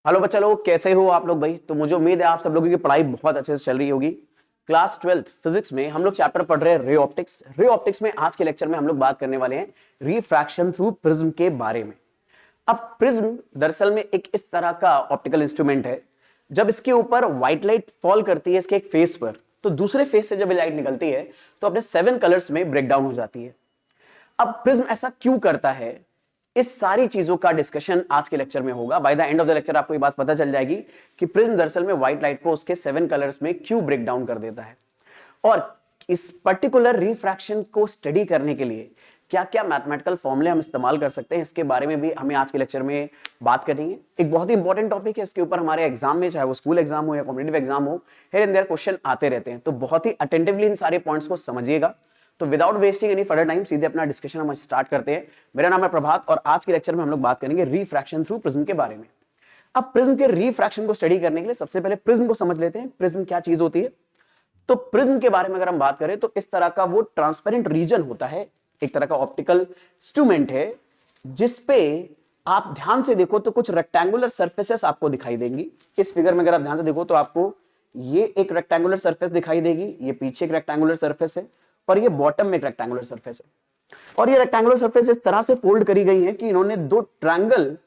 Hello बच्चा लोग, कैसे हो आप लोग भाई। तो मुझे उम्मीद है आप सब लोगों की पढ़ाई बहुत अच्छे से चल रही होगी। क्लास 12th फिजिक्स में हम लोग चैप्टर पढ़ रहे हैं रे ऑप्टिक्स। रे ऑप्टिक्स में आज के लेक्चर में हम लोग बात करने वाले हैं रिफ्रैक्शन थ्रू प्रिज्म के बारे में। अब प्रिज्म दरअसल में एक इस तरह का ऑप्टिकल इंस्ट्रूमेंट है। जब इसके ऊपर व्हाइट लाइट फॉल करती है इसके एक फेस पर, तो दूसरे फेस से जब लाइट निकलती है तो अपने 7 कलर्स में ब्रेक डाउन हो जाती है। अब प्रिज्म ऐसा क्यों करता है, इस सारी चीजों का डिस्कशन आज के लेक्चर में होगा। By the end of the lecture आपको ये बात पता चल जाएगी कि प्रिज्म दरअसल में व्हाइट लाइट को उसके 7 कलर्स में क्यों ब्रेक डाउन कर देता है, और इस पर्टिकुलर रिफ्रैक्शन को स्टडी करने के लिए क्या क्या मैथमेटिकल फॉर्मूले हम इस्तेमाल कर सकते हैं, इसके बारे में भी हमें आज के लेक्चर में बात करनी है। एक बहुत ही इंपॉर्टेंट टॉपिक है, इसके ऊपर हमारे एग्जाम में, चाहे वो स्कूल एग्जाम हो या कॉम्पिटिटिव एग्जाम हो, हियर एंड देयर क्वेश्चन आते रहते हैं। तो बहुत ही अटेंटिवली इन सारे पॉइंट्स को समझिएगा। तो without wasting any further time सीधे अपना डिस्कशन हम स्टार्ट करते हैं। मेरा नाम है प्रभात और आज के लेक्चर में हम लोग बात करेंगे रिफ्रैक्शन थ्रू प्रिज्म के बारे में। अब प्रिज्म के रिफ्रैक्शन को स्टडी करने के लिए सबसे पहले प्रिज्म को समझ लेते हैं, प्रिज्म क्या चीज होती है। तो प्रिज्म के बारे में अगर हम बात करें तो इस तरह का वो ट्रांसपेरेंट रीजन होता है, एक तरह का ऑप्टिकल इंस्ट्रूमेंट है, जिसपे आप ध्यान से देखो तो कुछ रेक्टेंगुलर सर्फेसेस आपको दिखाई देंगी। इस फिगर में अगर आप ध्यान से देखो तो आपको ये एक रेक्टेंगुलर सर्फेस दिखाई देगी, ये पीछे एक रेक्टेंगुलर सर्फेस है और ये बॉटम में एक रेक्टेंगुलर सरफेस है। और ये रेक्टेंगुलर सरफेस इस तरह से फोल्ड करी गई है कि इन्होंने दो ट्रायंगल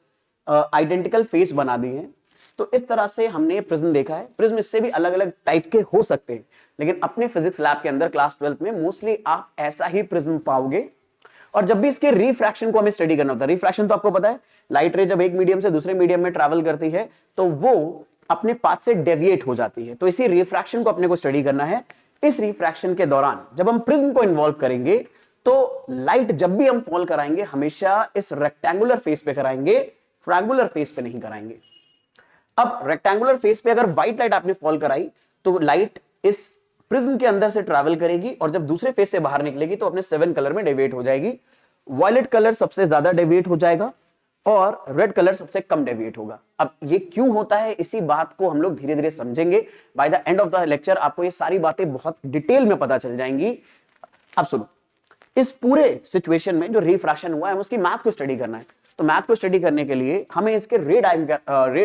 आइडेंटिकल फेस बना दिए हैं। तो इस तरह से हमने प्रिज्म देखा है। प्रिज्म इससे भी अलग अलग टाइप के हो सकते हैं, लेकिन अपने फिजिक्स लैब के अंदर क्लास 12th में मोस्टली आप ऐसा ही प्रिज्म पाओगे। और जब भी इसके रिफ्रैक्शन को हमें स्टडी करना होता है, रिफ्रैक्शन तो आपको पता है, लाइट रे जब एक मीडियम से दूसरे मीडियम में ट्रैवल करती है तो वो अपने पाथ से डेविएट हो जाती है। तो इसी रिफ्रैक्शन को अपने को स्टडी करना है। इस रिफ्रैक्शन के दौरान जब हम प्रिज्म को इन्वॉल्व करेंगे तो लाइट जब भी हम फॉल कराएंगे हमेशा इस रेक्टेंगुलर फेस पे कराएंगे, ट्रायंगुलर फेस पे नहीं कराएंगे। अब रेक्टेंगुलर फेस पे अगर व्हाइट लाइट आपने फॉल कराई तो लाइट इस प्रिज्म के अंदर से ट्रैवल करेगी और जब दूसरे फेस से बाहर निकलेगी तो अपने 7 कलर में डेविएट हो जाएगी। वॉयलेट कलर सबसे ज्यादा डेविएट हो जाएगा और रेड कलर सबसे कम डेविएट होगा। अब ये क्यों होता है, इसी बात को हम लोग धीरे धीरे समझेंगे। By the end of the lecture आपको ये सारी बातें बहुत डिटेल में पता चल जाएंगी। अब सुनो, इस पूरे सिचुएशन में जो रिफ्रैक्शन हुआ है उसकी मैथ को स्टडी करना है। तो मैथ को स्टडी करने के लिए हमें इसके रे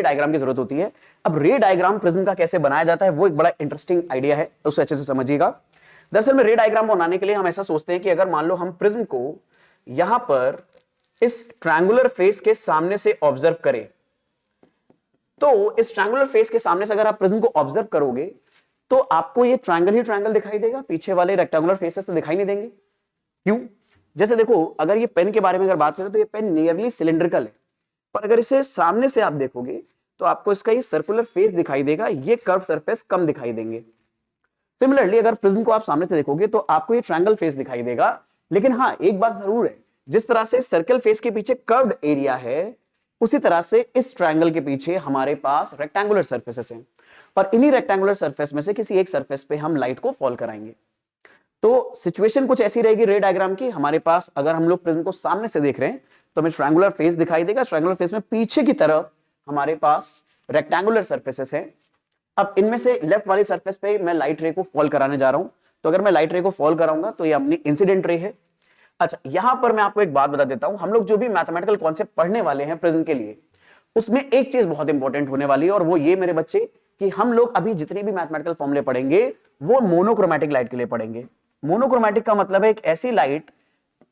डायग्राम की जरूरत होती है। अब रे डायग्राम प्रिज्म का कैसे बनाया जाता है वो एक बड़ा इंटरेस्टिंग आइडिया है, उसे अच्छे से समझिएगा। दरअसल में रे डायग्राम बनाने के लिए हम ऐसा सोचते हैं कि अगर मान लो हम प्रिज्म को यहां पर इस ट्रायंगुलर फेस के सामने से ऑब्जर्व करें, तो इस ट्रायंगुलर फेस के सामने से अगर आप प्रिज्म को ऑब्जर्व करोगे तो आपको ये ट्रायंगल ही ट्रायंगल दिखाई देगा, पीछे वाले रेक्टेंगुलर फेसेस तो दिखाई नहीं देंगे। क्यों? जैसे देखो, अगर ये पेन के बारे में अगर बात करें तो ये पेन नियरली सिलिंड्रिकल है, पर अगर इसे सामने से आप देखोगे तो आपको इसका ये सर्कुलर फेस दिखाई देगा, ये कर्व सरफेस कम दिखाई देंगे। सिमिलरली अगर प्रिज्म को आप सामने से देखोगे तो आपको ये ट्रायंगल फेस दिखाई देगा। लेकिन हाँ, एक बात जरूर है, जिस तरह से सर्कल फेस के पीछे कर्व्ड एरिया है, उसी तरह से इस ट्रायंगल के पीछे हमारे पास रेक्टेंगुलर सरफेसेस हैं और इन्हीं रेक्टेंगुलर सरफेस में से किसी एक सरफेस पे हम लाइट को फॉल कराएंगे। तो सिचुएशन कुछ ऐसी रहेगी रे डायग्राम की। हमारे पास अगर हम लोग प्रिज्म को सामने से देख रहे हैं तो हमें ट्रायंगुलर फेस दिखाई देगा। ट्रायंगुलर फेस में पीछे की तरफ हमारे पास रेक्टेंगुलर सरफेसेस हैं। अब इनमें से लेफ्ट वाली सरफेस पे मैं लाइट रे को फॉल कराने जा रहा हूं। तो अगर मैं लाइट रे को फॉल कराऊंगा तो ये अपनी इंसिडेंट रे है। अच्छा, यहां पर मैं आपको एक बात बता देता हूं, हम लोग जो भी मैथमेटिकल कॉन्सेप्ट पढ़ने वाले हैं प्रिज्म के लिए, उसमें एक चीज बहुत इंपॉर्टेंट होने वाली है, और वो ये मेरे बच्चे कि हम लोग अभी जितने भी मैथमेटिकल फॉर्मूले पढ़ेंगे वो मोनोक्रोमैटिक लाइट के लिए पढ़ेंगे। मोनोक्रोमैटिक का मतलब है एक ऐसी लाइट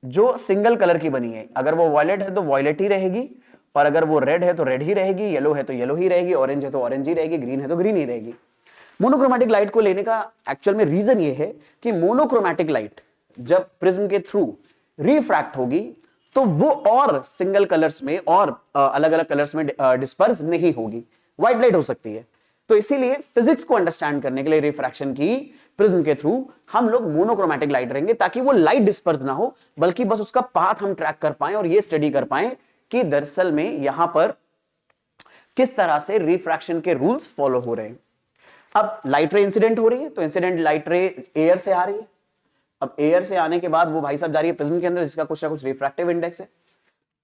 जो सिंगल कलर की बनी है। अगर वो वॉयलेट है तो वॉयलेट ही रहेगी, और अगर वो रेड है तो रेड ही रहेगी, येलो है तो येलो ही रहेगी, ऑरेंज है तो ऑरेंज ही रहेगी, ग्रीन है तो ग्रीन ही रहेगी। मोनोक्रोमैटिक लाइट को लेने का एक्चुअल में रीजन ये है कि मोनोक्रोमैटिक लाइट जब प्रिज्म के थ्रू रिफ्रैक्ट होगी तो वो और सिंगल कलर्स में और अलग अलग कलर्स में डिस्पर्स नहीं होगी, व्हाइट लाइट हो सकती है। तो इसीलिए फिजिक्स को अंडरस्टैंड करने के लिए रिफ्रैक्शन की प्रिज्म के थ्रू हम लोग मोनोक्रोमैटिक लाइट रहेंगे, ताकि वो लाइट डिस्पर्स ना हो, बल्कि बस उसका पाथ हम ट्रैक कर पाए और ये स्टडी कर पाए कि दरअसल में यहां पर किस तरह से रिफ्रैक्शन के रूल्स फॉलो हो रहे हैं। अब लाइट रे इंसिडेंट हो रही है, तो इंसिडेंट लाइट रे एयर से आ रही है। अब एयर से आने के बाद वो भाई साहब जा रही है प्रिज्म के अंदर, जिसका कुछ ना कुछ रिफ्रैक्टिव इंडेक्स है।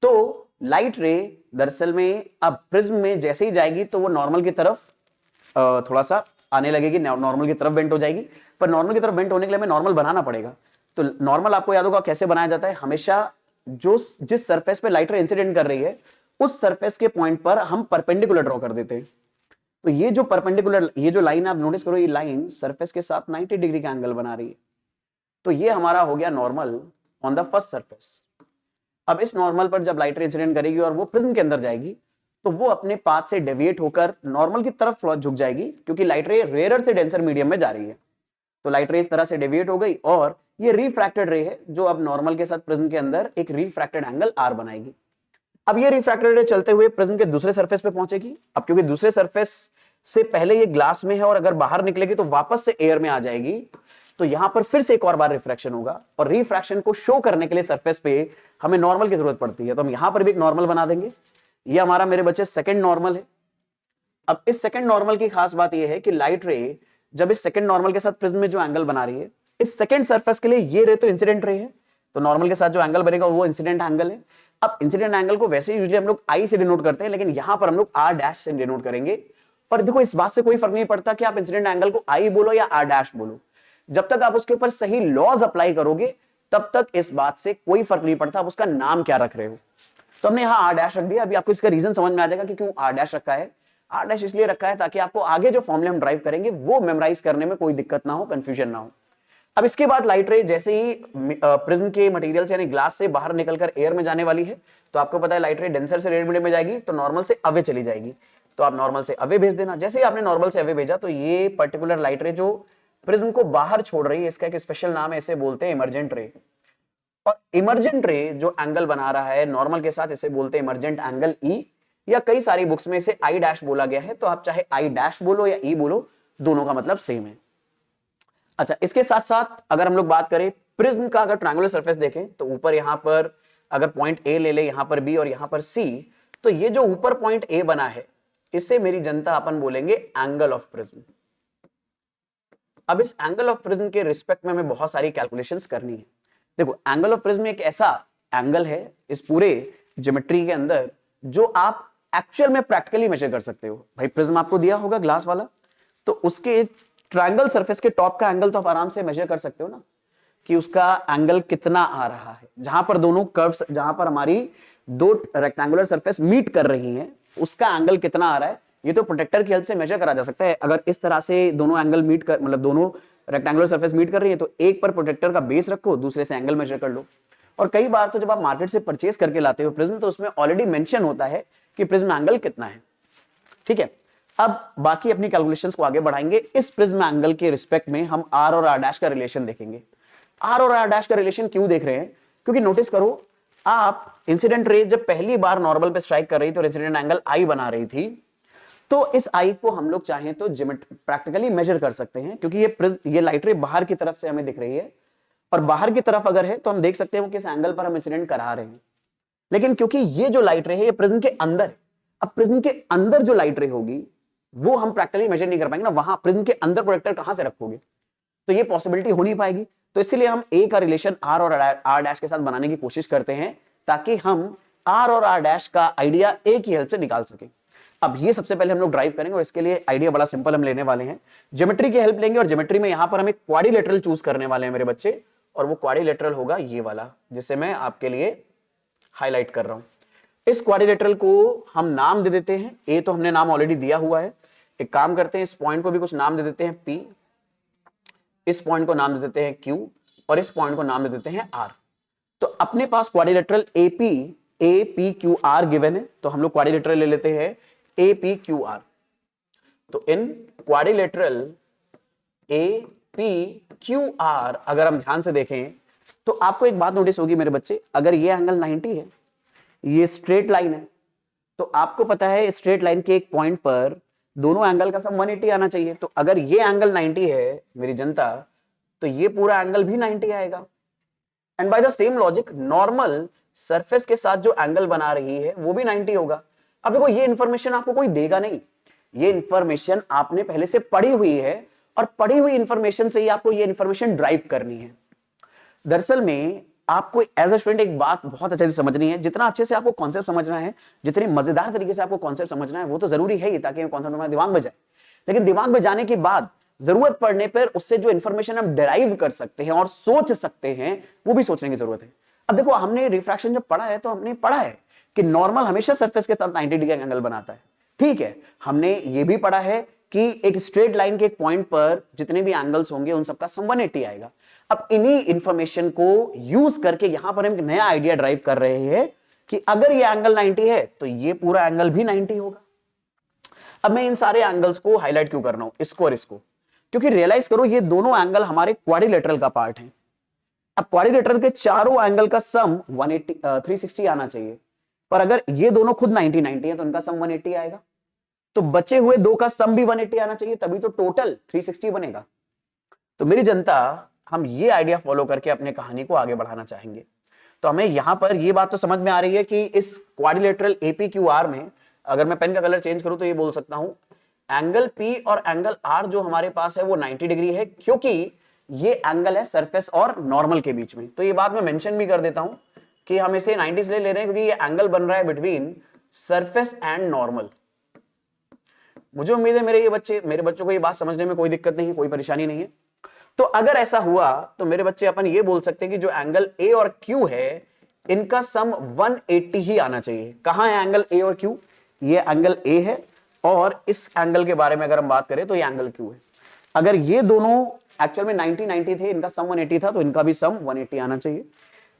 तो लाइट रे दरअसल में अब प्रिज्म में जैसे ही जाएगी तो वो नॉर्मल की तरफ थोड़ा सा आने लगेगी, नॉर्मल की तरफ बेंट हो जाएगी। पर नॉर्मल की तरफ बेंट होने के लिए हमें नॉर्मल बनाना पड़ेगा। तो नॉर्मल आपको याद होगा कैसे बनाया जाता है, हमेशा जो जिस सरफेस पे लाइट रे इंसिडेंट कर रही है उस सरफेस के पॉइंट पर हम परपेंडिकुलर ड्रॉ कर देते हैं। तो ये जो परपेंडिकुलर, ये जो लाइन आप नोटिस करो, ये लाइन सरफेस के साथ 90 डिग्री का एंगल बना रही है। तो ये हमारा हो गया normal on the first surface. अब इस नॉर्मल पर जब लाइट रे इंसिडेंट करेगी और वो प्रिज्म के अंदर जाएगी, तो वो अपने पाथ से डेविएट होकर नॉर्मल की तरफ झुक जाएगी, क्योंकि लाइट रे रेयर से डेंसर मीडियम में जा रही है। तो लाइट रे इस तरह से डेविएट हो गई और ये रिफ्रैक्टेड रे है, जो अब नॉर्मल के साथ प्रिज्म के अंदर एक रिफ्रैक्टेड एंगल आर बनाएगी। अब ये रिफ्रैक्टेड रे चलते हुए प्रिज्म के दूसरे सरफेस पे पहुंचेगी। अब क्योंकि दूसरे सरफेस से पहले ये ग्लास में है और अगर बाहर निकलेगी तो वापस से एयर में आ जाएगी, तो यहां पर फिर से एक और बार रिफ्रैक्शन होगा, और रिफ्रैक्शन को शो करने के लिए सरफेस पे हमें नॉर्मल की जरूरत पड़ती है। तो हम यहां पर भी एक नॉर्मल बना देंगे। ये हमारा मेरे बच्चे सेकंड नॉर्मल है। अब इस सेकंड नॉर्मल की खास बात यह है कि लाइट रे जब इस सेकंड नॉर्मल के साथ प्रिज्म में जो एंगल बना रही है, इस सेकंड सरफेस के लिए ये रे तो इंसिडेंट रे है, तो नॉर्मल के साथ जो एंगल बनेगा वो इंसिडेंट एंगल है। अब इंसिडेंट एंगल को वैसे यूजुअली हम लोग आई से डिनोट करते हैं, लेकिन यहां पर हम लोग आर डैश से डिनोट करेंगे। और देखो, इस बात से कोई फर्क नहीं पड़ता कि आप इंसिडेंट एंगल को आई बोलो या आर डैश बोलो, जब तक आप उसके ऊपर सही लॉज अप्लाई करोगे तब तक इस बात से कोई फर्क नहीं पड़ता आप उसका नाम क्या रख रहे हो। तो हमने यहां आर डैश रख दिया। अभी आपको इसका रीजन समझ में आ जाएगा कि क्यों आर डैश रखा है। आर डैश इसलिए रखा है ताकि आपको आगे जो फॉर्मूले हम ड्राइव करेंगे वो मेमोराइज करने में कोई दिक्कत ना हो, कंफ्यूजन ना हो। अब इसके बाद लाइट रे जैसे ही प्रिज्म के मटेरियल से यानी ग्लास से बाहर निकलकर एयर में जाने वाली है, तो आपको पता है लाइट रे डेंसर से रेड मीडियम में जाएगी, तो नॉर्मल से अवे चली जाएगी। तो आप नॉर्मल से अवे भेज देना। जैसे ही आपने नॉर्मल से अवे भेजा, तो ये पर्टिकुलर लाइट रे जो प्रिज्म को बाहर छोड़ रही है, इसका एक स्पेशल नाम है, इसे बोलते हैं इमर्जेंट रे। और इमर्जेंट रे जो एंगल बना रहा है नॉर्मल के साथ, इसे बोलते हैं इमर्जेंट एंगल ई, या कई सारी बुक्स में इसे आई डैश बोला गया है। तो आप चाहे आई डैश बोलो या ई बोलो, दोनों का मतलब सेम है। अच्छा, इसके साथ साथ अगर हम लोग बात करें प्रिज्म का, अगर ट्रायंगुलर सरफेस देखें तो ऊपर यहां पर अगर पॉइंट ए ले ले, यहां पर बी और यहां पर सी, तो ये जो ऊपर पॉइंट ए बना है, इससे मेरी जनता अपन बोलेंगे एंगल ऑफ प्रिज्म। अब इस एंगल ऑफ प्रिज्म के रिस्पेक्ट में हमें बहुत सारी कैलकुलेशंस करनी है। देखो, एंगल ऑफ प्रिज्म एक ऐसा एंगल है इस पूरे ज्योमेट्री के अंदर जो आप एक्चुअल में प्रैक्टिकली मेजर कर सकते हो। भाई, प्रिज्म आपको दिया होगा ग्लास वाला, तो उसके ट्रायंगल सरफेस के टॉप का एंगल तो आप आराम से मेजर कर सकते हो ना, कि उसका एंगल कितना आ रहा है। जहां पर दोनों कर्व्स, जहां पर हमारी दो रेक्टेंगुलर सरफेस मीट कर रही हैं, उसका एंगल कितना आ रहा है, ये तो प्रोटेक्टर की हेल्प से मेजर करा जा सकता है। अगर इस तरह से दोनों एंगल मीट कर, मतलब दोनों रेक्टेंगुलर सरफेस मीट कर रही है, तो एक पर प्रोटेक्टर का बेस रखो, दूसरे से एंगल मेजर कर लो। और कई बार तो जब आप मार्केट से परचेज करके लाते हो प्रिज्म, तो उसमें ऑलरेडी मेंशन होता है कि प्रिज्म एंगल कितना है। ठीक है, अब बाकी अपनी कैलकुलेशंस को आगे बढ़ाएंगे। इस प्रिज्म एंगल के रिस्पेक्ट में हम आर और आर डैश का रिलेशन देखेंगे। आर और आर डैश का रिलेशन क्यों देख रहे हैं? क्योंकि नोटिस करो, आप इंसिडेंट रे जब पहली बार नॉर्मल पे स्ट्राइक कर रही थी और इंसिडेंट एंगल आई बना रही थी, तो इस आई को हम लोग चाहें तो प्रैक्टिकली मेजर कर सकते हैं, क्योंकि ये लाइट रे बाहर की तरफ से हमें दिख रही है, और बाहर की तरफ अगर है तो हम देख सकते हैं किस एंगल पर हम इंसिडेंट करा रहे हैं। लेकिन क्योंकि ये जो लाइट रे है ये प्रिज्म के अंदर है, अब प्रिज्म के अंदर जो लाइट रे होगी वो हम प्रैक्टिकली मेजर नहीं कर पाएंगे ना। वहां प्रिज्म के अंदर प्रोजेक्टर कहां से रखोगे, तो ये पॉसिबिलिटी हो नहीं पाएगी। तो इसलिए हम ए का रिलेशन आर और आर डैश के साथ बनाने की कोशिश करते हैं, ताकि हम आर और आर डैश का आइडिया ए की हेल्प से निकाल सकें। अब ये सबसे पहले हम लोग ड्राइव करेंगे, और इसके लिए आइडिया बड़ा सिंपल हम लेने वाले हैं, ज्योमेट्री की हेल्प लेंगे। और ज्योमेट्री में यहां पर हम एक क्वाड्रिलेटरल चूज करने वाले हैं मेरे बच्चे, और वो क्वाड्रिलेटरल होगा ये वाला, जिसे मैं आपके लिए हाईलाइट कर रहा हूं। इस क्वाड्रिलेटरल को हम नाम दे देते हैं, ए तो हमने नाम ऑलरेडी दिया हुआ है। एक काम करते हैं, इस पॉइंट को भी कुछ नाम दे देते हैं P, इस पॉइंट को नाम दे देते हैं Q, और इस पॉइंट को नाम दे देते हैं R। तो अपने पास क्वाड्रिलेटरल APQR गिवन है, तो हम लोग क्वाड्रिलेटरल ले लेते हैं APQR। तो इन क्वाड्रिलेटरल APQR अगर हम ध्यान से देखें तो आपको एक बात नोटिस होगी मेरे बच्चे, अगर ये एंगल 90 है, ये स्ट्रेट लाइन है, तो आपको पता है स्ट्रेट लाइन के एक पॉइंट पर दोनों एंगल का सम 180 आना चाहिए। तो अगर ये एंगल 90 है मेरी जनता, तो ये पूरा एंगल भी 90 आएगा। And bye the same logic, normal surface के साथ जो एंगल बना रही है वो भी 90 होगा। अब देखो, ये इंफॉर्मेशन आपको कोई देगा नहीं, ये इंफॉर्मेशन आपने पहले से पढ़ी हुई है, और पढ़ी हुई इंफॉर्मेशन से ही आपको ये इंफॉर्मेशन ड्राइव करनी है। दरअसल में आपको एज अ स्टूडेंट एक बात बहुत अच्छे से समझनी है। जितना अच्छे से आपको कॉन्सेप्ट समझना है, जितने मजेदार तरीके से आपको कॉन्सेप्ट समझना है, वो तो जरूरी है ही, ताकि कॉन्सेप्ट हमारे दिमाग में जाए। लेकिन दिमाग में जाने के बाद जरूरत पड़ने पर उससे जो इंफॉर्मेशन हम डिराइव कर सकते हैं और सोच सकते हैं, वो भी सोचने की जरूरत है। अब देखो, हमने रिफ्रैक्शन जब पढ़ा है तो हमने पढ़ा है कि नॉर्मल हमेशा सरफेस के साथ 90 डिग्री एंगल बनाता है। ठीक है, हमने ये भी पढ़ा है कि एक स्ट्रेट लाइन के एक पॉइंट पर जितने भी एंगल्स होंगे उन सबका सम 180 आएगा। अब इन्हीं इंफॉर्मेशन को यूज करके यहां पर हम एक नया आइडिया ड्राइव कर रहे हैं कि अगर ये एंगल 90 है तो ये पूरा एंगल भी 90 होगा। अब मैं इन सारे एंगल्स को हाईलाइट क्यों कर रहा हूं, इसको और इसको, क्योंकि रियलाइज करो ये दोनों एंगल हमारे क्वाड्रिलेटरल का पार्ट है। अब क्वाड्रिलेटरल के चारों एंगल का सम 360 आना चाहिए, पर अगर ये दोनों खुद 90 है तो इनका सम 180 आएगा, तो बचे हुए दो का सम भी 180 आना चाहिए, तभी तो टोटल 360 बनेगा। तो मेरी जनता, हम ये आइडिया फॉलो करके अपने कहानी को आगे बढ़ाना चाहेंगे। तो हमें यहां पर ये बात तो समझ में आ रही है कि इस क्वाड्रिलेटरल एपीक्यूआर में अगर मैं पेन का कलर चेंज करूं तो ये बोल सकता हूं एंगल पी और एंगल आर जो हमारे पास है वो 90 डिग्री है, क्योंकि ये एंगल है सरफेस और नॉर्मल के बीच में। तो ये बात मैं मेंशन भी कर देता हूं कि हम इसे 90 से ले रहे हैं क्योंकि ये एंगल बन रहा है बिटवीन सरफेस एंड नॉर्मल। मुझे उम्मीद है मेरे बच्चों को ये बात समझने में कोई दिक्कत नहीं है, कोई परेशानी नहीं है। तो अगर ऐसा हुआ तो मेरे बच्चे अपन ये बोल सकते हैं कि जो एंगल ए और क्यू है इनका सम 180 ही आना चाहिए। कहां है एंगल ए और क्यू? ये एंगल ए है और इस एंगल के बारे में अगर हम बात करें तो ये एंगल क्यू है। अगर ये दोनों एक्चुअल में 90 थे, इनका सम 180 था, तो इनका भी सम 180 आना चाहिए।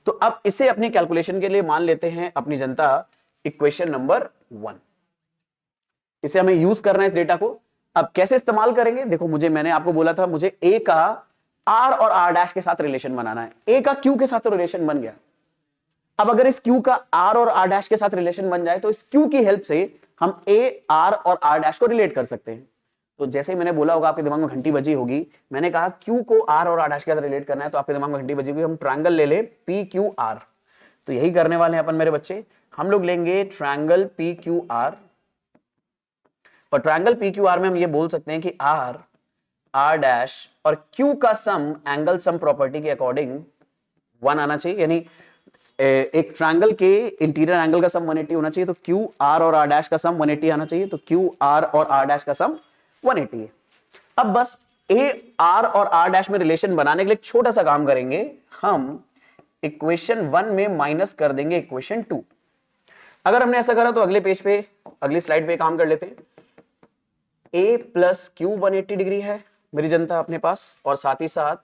तो अब इसे अपनी कैलकुलेशन के लिए मान लेते हैं अपनी जनता इक्वेशन नंबर 1। इसे हमें यूज करना है इस डेटा को। अब कैसे इस्तेमाल करेंगे? देखो, मैंने आपको बोला था मुझे ए का आर और आर डैश के साथ रिलेशन बनाना है। ए का क्यू के साथ तो रिलेशन बन गया। अब अगर इस क्यू का आर और आर डैश के साथ रिलेशन बन जाए तो इस क्यू की हेल्प से हम ए, आर और आर डैश को रिलेट कर सकते हैं। तो जैसे ही मैंने बोला होगा आपके दिमाग में घंटी बजी होगी, मैंने कहा क्यू को आर और आर डैश के साथ रिलेट करना है, तो आपके दिमाग में घंटी बजी होगी हम ट्रायंगल ले ले पी क्यू आर। तो यही करने वाले हैं अपन मेरे बच्चे। हम लोग लेंगे ट्रायंगल पी क्यू आर, और ट्रायंगल पी क्यू आर में हम ये बोल सकते हैं कि आर, आर डैश और क्यू का सम एंगल सम प्रॉपर्टी के अकॉर्डिंग 1 आना चाहिए। यानी एक ट्रायंगल के इंटीरियर एंगल का सम 180 होना चाहिए, तो क्यू आर और आर डैश का सम 180 आना चाहिए। तो क्यू आर और आर डैश का सम 180 है। अब बस ए, आर और आर डैश में रिलेशन बनाने के लिए छोटा सा काम करेंगे, हम इक्वेशन 1 में माइनस कर देंगे इक्वेशन 2। अगर हमने ऐसा करा तो अगले पेज पे, अगली स्लाइड पे काम कर लेते हैं। ए प्लस क्यू 180 डिग्री है मेरी जनता अपने पास, और साथ ही साथ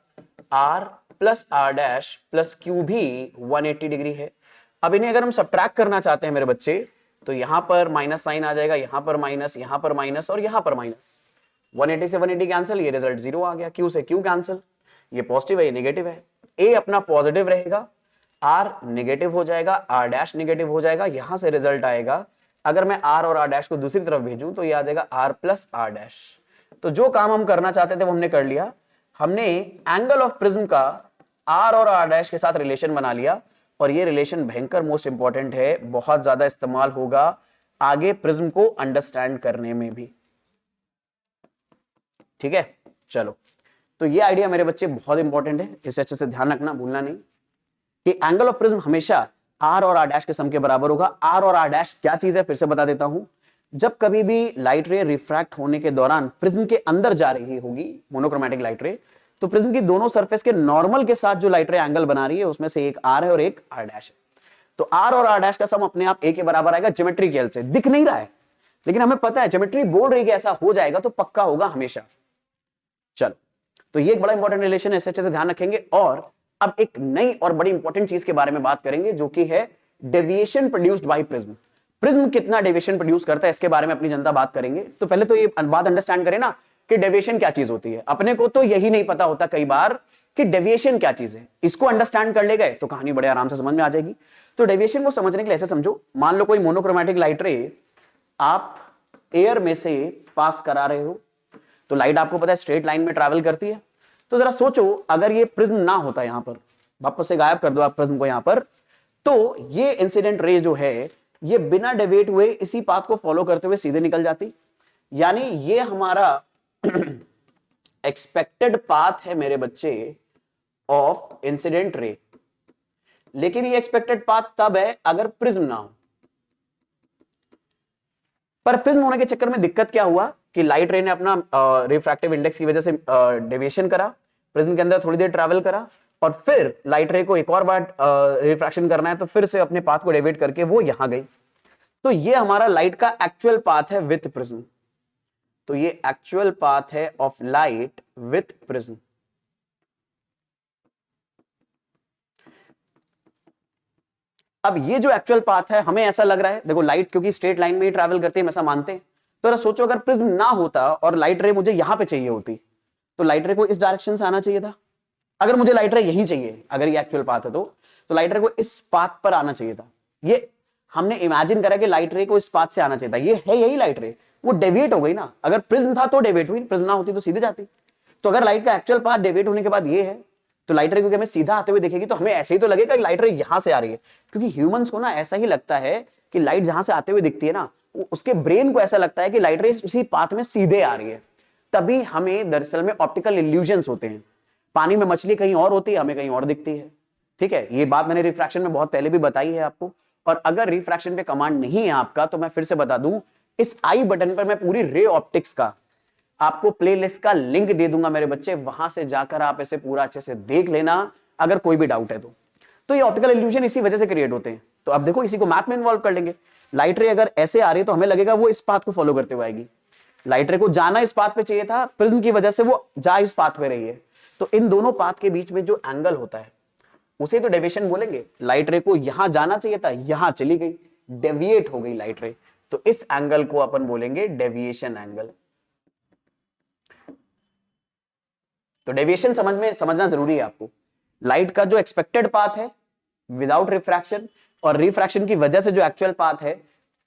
R plus R dash plus Q भी 180 डिग्री है। अब इन्हें अगर हम सब्ट्रैक्ट करना चाहते हैं मेरे बच्चे, तो यहां पर माइनस साइन आ जाएगा, यहां पर माइनस, यहां पर माइनस और यहां पर माइनस। 180 से 180 कैंसिल, ये रिजल्ट 0 आ गया। क्यू से क्यू कैंसिल, ये पॉजिटिव है, ये नेगेटिव है। ए अपना पॉजिटिव रहेगा, आर नेगेटिव हो जाएगा, आर डैश नेगेटिव हो जाएगा। यहां से रिजल्ट आएगा, अगर मैं आर और आर डैश को दूसरी तरफ भेजूं तो ये आ जाएगा आर प्लस आर डैश। तो जो काम हम करना चाहते थे वो हमने कर लिया। हमने एंगल ऑफ प्रिज्म का आर और आर डैश के साथ रिलेशन बना लिया, और ये रिलेशन भयंकर मोस्ट इंपॉर्टेंट है, बहुत ज्यादा इस्तेमाल होगा आगे प्रिज्म को अंडरस्टैंड करने में भी। ठीक है, चलो। तो ये आइडिया मेरे बच्चे बहुत इंपॉर्टेंट है, इसे अच्छे से ध्यान रखना, भूलना नहीं कि एंगल ऑफ प्रिज्म हमेशा आर और आर डैश के सम के बराबर होगा। आर और आर डैश क्या चीज है, फिर से बता देता हूं। जब कभी भी लाइट रे रिफ्रैक्ट होने के दौरान प्रिज्म के अंदर जा रही होगी, मोनोक्रोमैटिक लाइट रे, तो प्रिज्म की दोनों सरफेस के नॉर्मल के साथ जो लाइट रे एंगल बना रही है उसमें से एक आर है और एक आर डैश है। तो आर और आर डैश का सम अपने आप ए के बराबर आएगा। ज्योमेट्री की हेल्प से दिख नहीं रहा है, लेकिन हमें पता है ज्योमेट्री बोल रही है कि ऐसा हो जाएगा, तो पक्का होगा हमेशा। चलो, तो ये एक बड़ा इंपॉर्टेंट रिलेशन है, इसे अच्छे से ध्यान रखेंगे। और अब एक नई और बड़ी इंपॉर्टेंट चीज के बारे में बात करेंगे, जो कि है deviation produced by prism. Prism कितना डेविएशन प्रोड्यूस करता है, इसके बारे में अपनी जनता बात करेंगे। तो पहले तो ये बात अंडरस्टैंड करें ना कि डेविएशन क्या चीज होती है। अपने को तो यही नहीं पता होता कई बार कि डेविएशन क्या चीज है। इसको अंडरस्टैंड कर ले गए तो कहानी बड़े आराम से समझ में आ जाएगी। तो डेविएशन को समझने के लिए ऐसे समझो, मान लो कोई मोनोक्रोमैटिक लाइट रे आप एयर में से पास करा रहे हो, तो लाइट आपको पता है स्ट्रेट लाइन में ट्रैवल करती है। तो जरा सोचो, अगर ये प्रिज्म ना होता, यहां पर वापस से गायब कर दो आप प्रिज्म को यहां पर, तो ये इंसिडेंट रे जो है ये बिना डेविएट हुए इसी पाथ को फॉलो करते हुए सीधे निकल जाती। यानी ये हमारा एक्सपेक्टेड पाथ है मेरे बच्चे ऑफ इंसिडेंट रे। लेकिन ये एक्सपेक्टेड पाथ तब है अगर प्रिज्म ना हो। पर प्रिज्म होने के चक्कर में दिक्कत क्या हुआ कि लाइट रे ने अपना रिफ्रैक्टिव इंडेक्स की वजह से डेविएशन करा, प्रिज्म के अंदर थोड़ी देर ट्रैवल करा, और फिर लाइट रे को एक और बार रिफ्रैक्शन करना है, तो फिर से अपने पाथ को डेविएट करके वो यहां गई। तो ये हमारा लाइट का एक्चुअल पाथ है विथ प्रिज्म। तो ये एक्चुअल पाथ है ऑफ लाइट विथ प्रिज्म। अब ये जो एक्चुअल पाथ है, हमें ऐसा लग रहा है, देखो लाइट क्योंकि स्ट्रेट लाइन में ही ट्रैवल करते हैं, हम ऐसा मानते हैं। तो जरा सोचो अगर प्रिज्म ना होता और लाइट रे मुझे यहां पे चाहिए होती, तो लाइट रे को इस डायरेक्शन से आना चाहिए था। अगर मुझे लाइट रे यही चाहिए, अगर ये एक्चुअल पाथ है तो लाइट रे को इस पाथ पर आना चाहिए था। ये हमने इमेजिन करा कि लाइट रे को इस पाथ से आना चाहिए था। ये है यही लाइट रे, वो डेविएट हो गई ना। अगर प्रिज्म था तो डेविएट हुई, प्रिज्म ना होती तो सीधे जाती। तो अगर लाइट का एक्चुअल पाथ डेविएट होने के बाद ये है, तो लाइट रे को हमें सीधा आते हुए देखेगी तो हमें ऐसे ही तो लगेगा कि लाइट रे यहां से आ रही है। क्योंकि ह्यूमंस को ना ऐसा ही लगता है कि लाइट जहां से आते हुए दिखती है ना, उसके ब्रेन को ऐसा लगता है कि लाइट रे उसी पाथ में सीधे आ रही है। तभी हमें दरअसल में ऑप्टिकल इल्यूजन्स होते हैं। पानी में मछली कहीं और होती है, हमें कहीं और दिखती है। ठीक है, ये बात मैंने रिफ्रैक्शन में बहुत पहले भी बताई है आपको। और अगर रिफ्रैक्शन पे कमांड नहीं है आपका, तो मैं फिर से बता दूं, इस आई बटन पर मैं पूरी रे ऑप्टिक्स का आपको प्लेलिस्ट का लिंक दे दूंगा मेरे बच्चे, वहां से जाकर आप इसे पूरा अच्छे से देख लेना अगर कोई भी डाउट है तो ये ऑप्टिकल इल्यूजन इसी वजह से क्रिएट होते हैं। तो अब देखो इसी को मैथ में इन्वॉल्व कर लेंगे। लाइट रे अगर ऐसे आ रही है तो हमें लगेगा वो इस पाथ को फॉलो करते हुए आएगी। लाइट रे को जाना इस पाथ पे चाहिए था, प्रिज्म की वजह से वो जा इस पाथ पे रही है। तो इन दोनों पाथ के बीच में जो एंगल होता है उसे तो डेविएशन बोलेंगे। लाइट रे को यहां जाना चाहिए था, यहां चली गई, डेविएट हो गई लाइट रे, तो इस एंगल को अपन बोलेंगे डेविएशन एंगल। तो डेविएशन समझना जरूरी है आपको। लाइट का जो एक्सपेक्टेड पाथ है विदाउट रिफ्रैक्शन, और रिफ्रैक्शन की वजह से जो एक्चुअल पाथ है,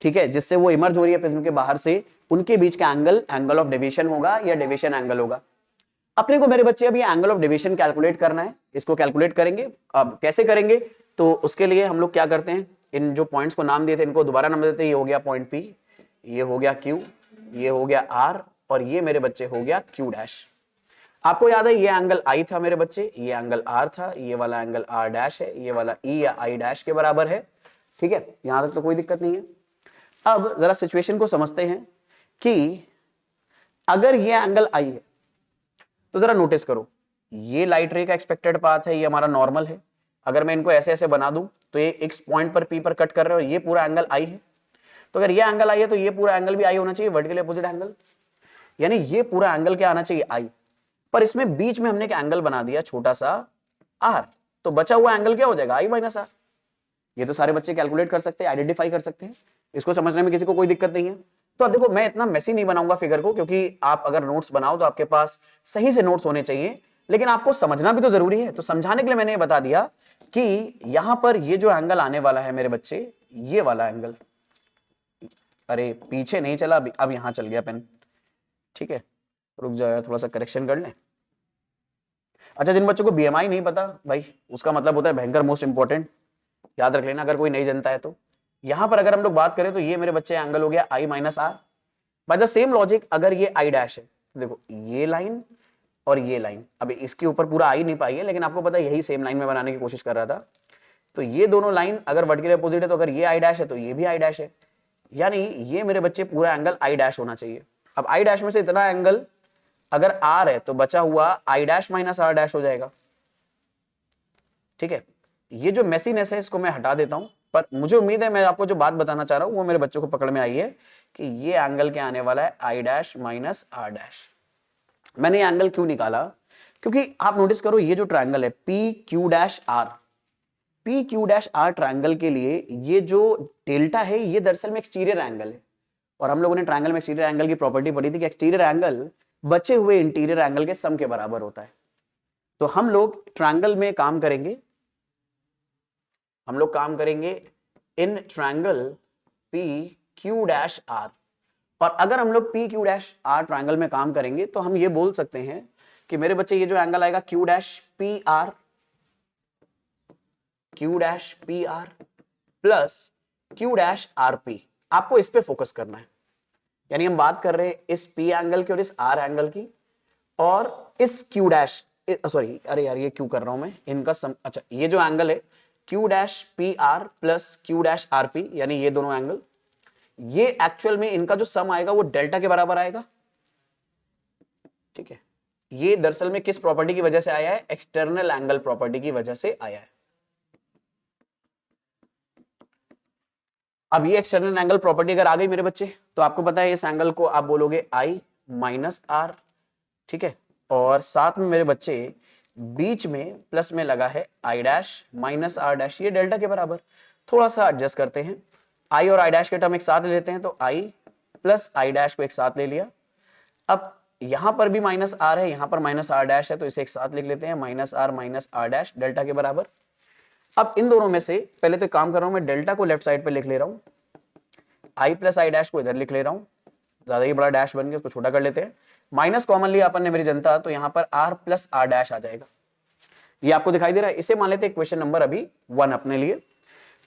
ठीक है, जिससे वो इमर्ज हो रही है प्रिज्म के बाहर से, उनके बीच का एंगल ऑफ डेविएशन होगा या डेविएशन एंगल होगा। अपने को मेरे बच्चे अब ये एंगल ऑफ डेविएशन कैलकुलेट करना है। इसको कैलकुलेट करेंगे। अब कैसे करेंगे, तो उसके लिए हम लोग क्या करते हैं, इन जो पॉइंट्स को नाम दिए थे इनको दोबारा नाम देते हैं। ये हो गया पॉइंट पी, ये हो गया क्यू, ये हो गया आर, और ये मेरे बच्चे हो गया क्यू डैश। आपको याद है ये एंगल आई था मेरे बच्चे, ये एंगल आर था, ये वाला एंगल आर डैश है, ये वाला ई या आई डैश के बराबर है। ठीक है, यहां तक तो कोई दिक्कत नहीं है। अब जरा सिचुएशन को समझते हैं कि अगर ये एंगल आई है तो जरा नोटिस करो, ये लाइट रे का एक्सपेक्टेड पाथ है, ये हमारा नॉर्मल है। अगर मैं इनको ऐसे ऐसे बना दूं तो ये एक पॉइंट पर पी पर कट कर रहे हो, ये पूरा एंगल आई है। तो अगर ये एंगल आई है तो ये पूरा एंगल भी आई होना चाहिए, वर्टिकल अपोजिट एंगल। यानी ये पूरा एंगल क्या आना चाहिए, आई। पर इसमें बीच में हमने एक एंगल बना दिया छोटा सा आर, तो बचा हुआ एंगल क्या हो जाएगा, आई माइनस आर। ये तो सारे बच्चे कैलकुलेट कर सकते हैं, आइडेंटिफाई कर सकते हैं, इसको समझने में किसी को कोई दिक्कत नहीं है। तो अब देखो मैं इतना मेसी नहीं बनाऊंगा फिगर को, क्योंकि आप अगर नोट्स बनाओ तो आपके पास सही से नोट्स होने चाहिए, लेकिन आपको समझना भी तो जरूरी है। तो समझाने के लिए मैंने ये बता दिया कि यहां पर ये जो एंगल आने वाला है मेरे बच्चे, ये वाला एंगल, अरे पीछे नहीं चला, अब यहां चल गया पेन। ठीक है, रुक जाओ यार, थोड़ा सा करेक्शन कर लें। अच्छा, जिन बच्चों को बीएमआई नहीं पता भाई, उसका मतलब होता है भयंकर मोस्ट इंपॉर्टेंट, याद रख लेना अगर कोई नहीं जानता है तो। यहां पर अगर हम लोग बात करें तो ये मेरे बच्चे एंगल हो गया I minus R. By the same logic अगर ये आई डैश है तो देखो ये लाइन और ये लाइन, अब इसके ऊपर पूरा आई नहीं पाई है, लेकिन आपको पता है यही सेम लाइन में बनाने की कोशिश कर रहा था। तो ये दोनों लाइन अगर वर्टिकल अपोजिट है तो अगर ये आई डैश है तो ये भी आई डैश है, यानी ये मेरे बच्चे पूरा एंगल आई डैश होना चाहिए। अब आई डैश में से इतना एंगल अगर आर है तो बचा हुआ I dash minus R dash हो जाएगा। ठीक है, ये जो मेसीनेस है इसको मैं हटा देता हूं, पर मुझे उम्मीद है मैं आपको जो बात बताना चाह रहा हूं वो मेरे बच्चों को पकड़ में आई है कि ये एंगल क्या आने वाला है, I dash minus R dash. मैंने ये एंगल क्यों निकाला, क्योंकि आप नोटिस करो ये जो ट्रायंगल है P Q dash R, P Q dash R triangle के लिए ये जो डेल्टा है ये दरअसल में एक्सटीरियर एंगल है। और हम लोगों ने ट्रायंगल में एक्सटीरियर एंगल की प्रॉपर्टी पढ़ी थी कि एक्सटीरियर एंगल बचे हुए इंटीरियर एंगल के सम के बराबर होता है। तो हम लोग ट्रायंगल में काम करेंगे, हम लोग काम करेंगे in triangle P Q dash R. और अगर हम लोग P Q dash R triangle में काम करेंगे तो हम ये बोल सकते हैं कि मेरे बच्चे ये जो एंगल आएगा Q dash P R, Q dash P R plus Q dash R P, आपको इस पे फोकस करना है। यानी हम बात कर रहे हैं इस पी एंगल की और इस आर एंगल की, और इस क्यू डैश, सॉरी अरे यार ये क्यू कर रहा हूं मैं, इनका सम, अच्छा ये जो एंगल है Q dash P R plus Q dash R P, यानी ये दोनों एंगल, ये एक्चुअल में इनका जो सम आएगा वो डेल्टा के बराबर आएगा। ठीक है, ये दरअसल में किस प्रॉपर्टी की वजह से आया है, एक्सटर्नल एंगल प्रॉपर्टी की वजह से आया है। अब ये एक्सटर्नल एंगल प्रॉपर्टी अगर आ गई मेरे बच्चे, तो आपको पता है इस एंगल को आप बोलोगे आई माइनस आर, ठीक है, और साथ में मेरे बच्चे बीच में प्लस में लगा है I dash minus R dash, ये डेल्टा के बराबर। थोड़ा सा एडजस्ट करते हैं, आई और आई डैश के टर्म एक साथ ले लेते हैं, तो आई प्लस आई डैश को एक साथ ले लिया। अब यहां पर भी माइनस आर है, यहां पर माइनस आर डैश है, तो इसे एक साथ लिख लेते हैं, माइनस आर डैश डेल्टा के बराबर। अब इन दोनों में से पहले तो काम कर रहा हूं मैं, डेल्टा को लेफ्ट साइड पे लिख ले रहा हूं, आई प्लस आई डैश को इधर लिख ले रहा हूं, ज्यादा ही बड़ा डैश बन गया, उसको छोटा कर लेते हैं। माइनस कॉमन लिया अपन ने मेरी जनता, तो यहां पर आर प्लस आर डैश आ जाएगा। ये आपको दिखाई दे रहा है, इसे मान लेते हैं क्वेश्चन नंबर अभी 1 अपने लिए।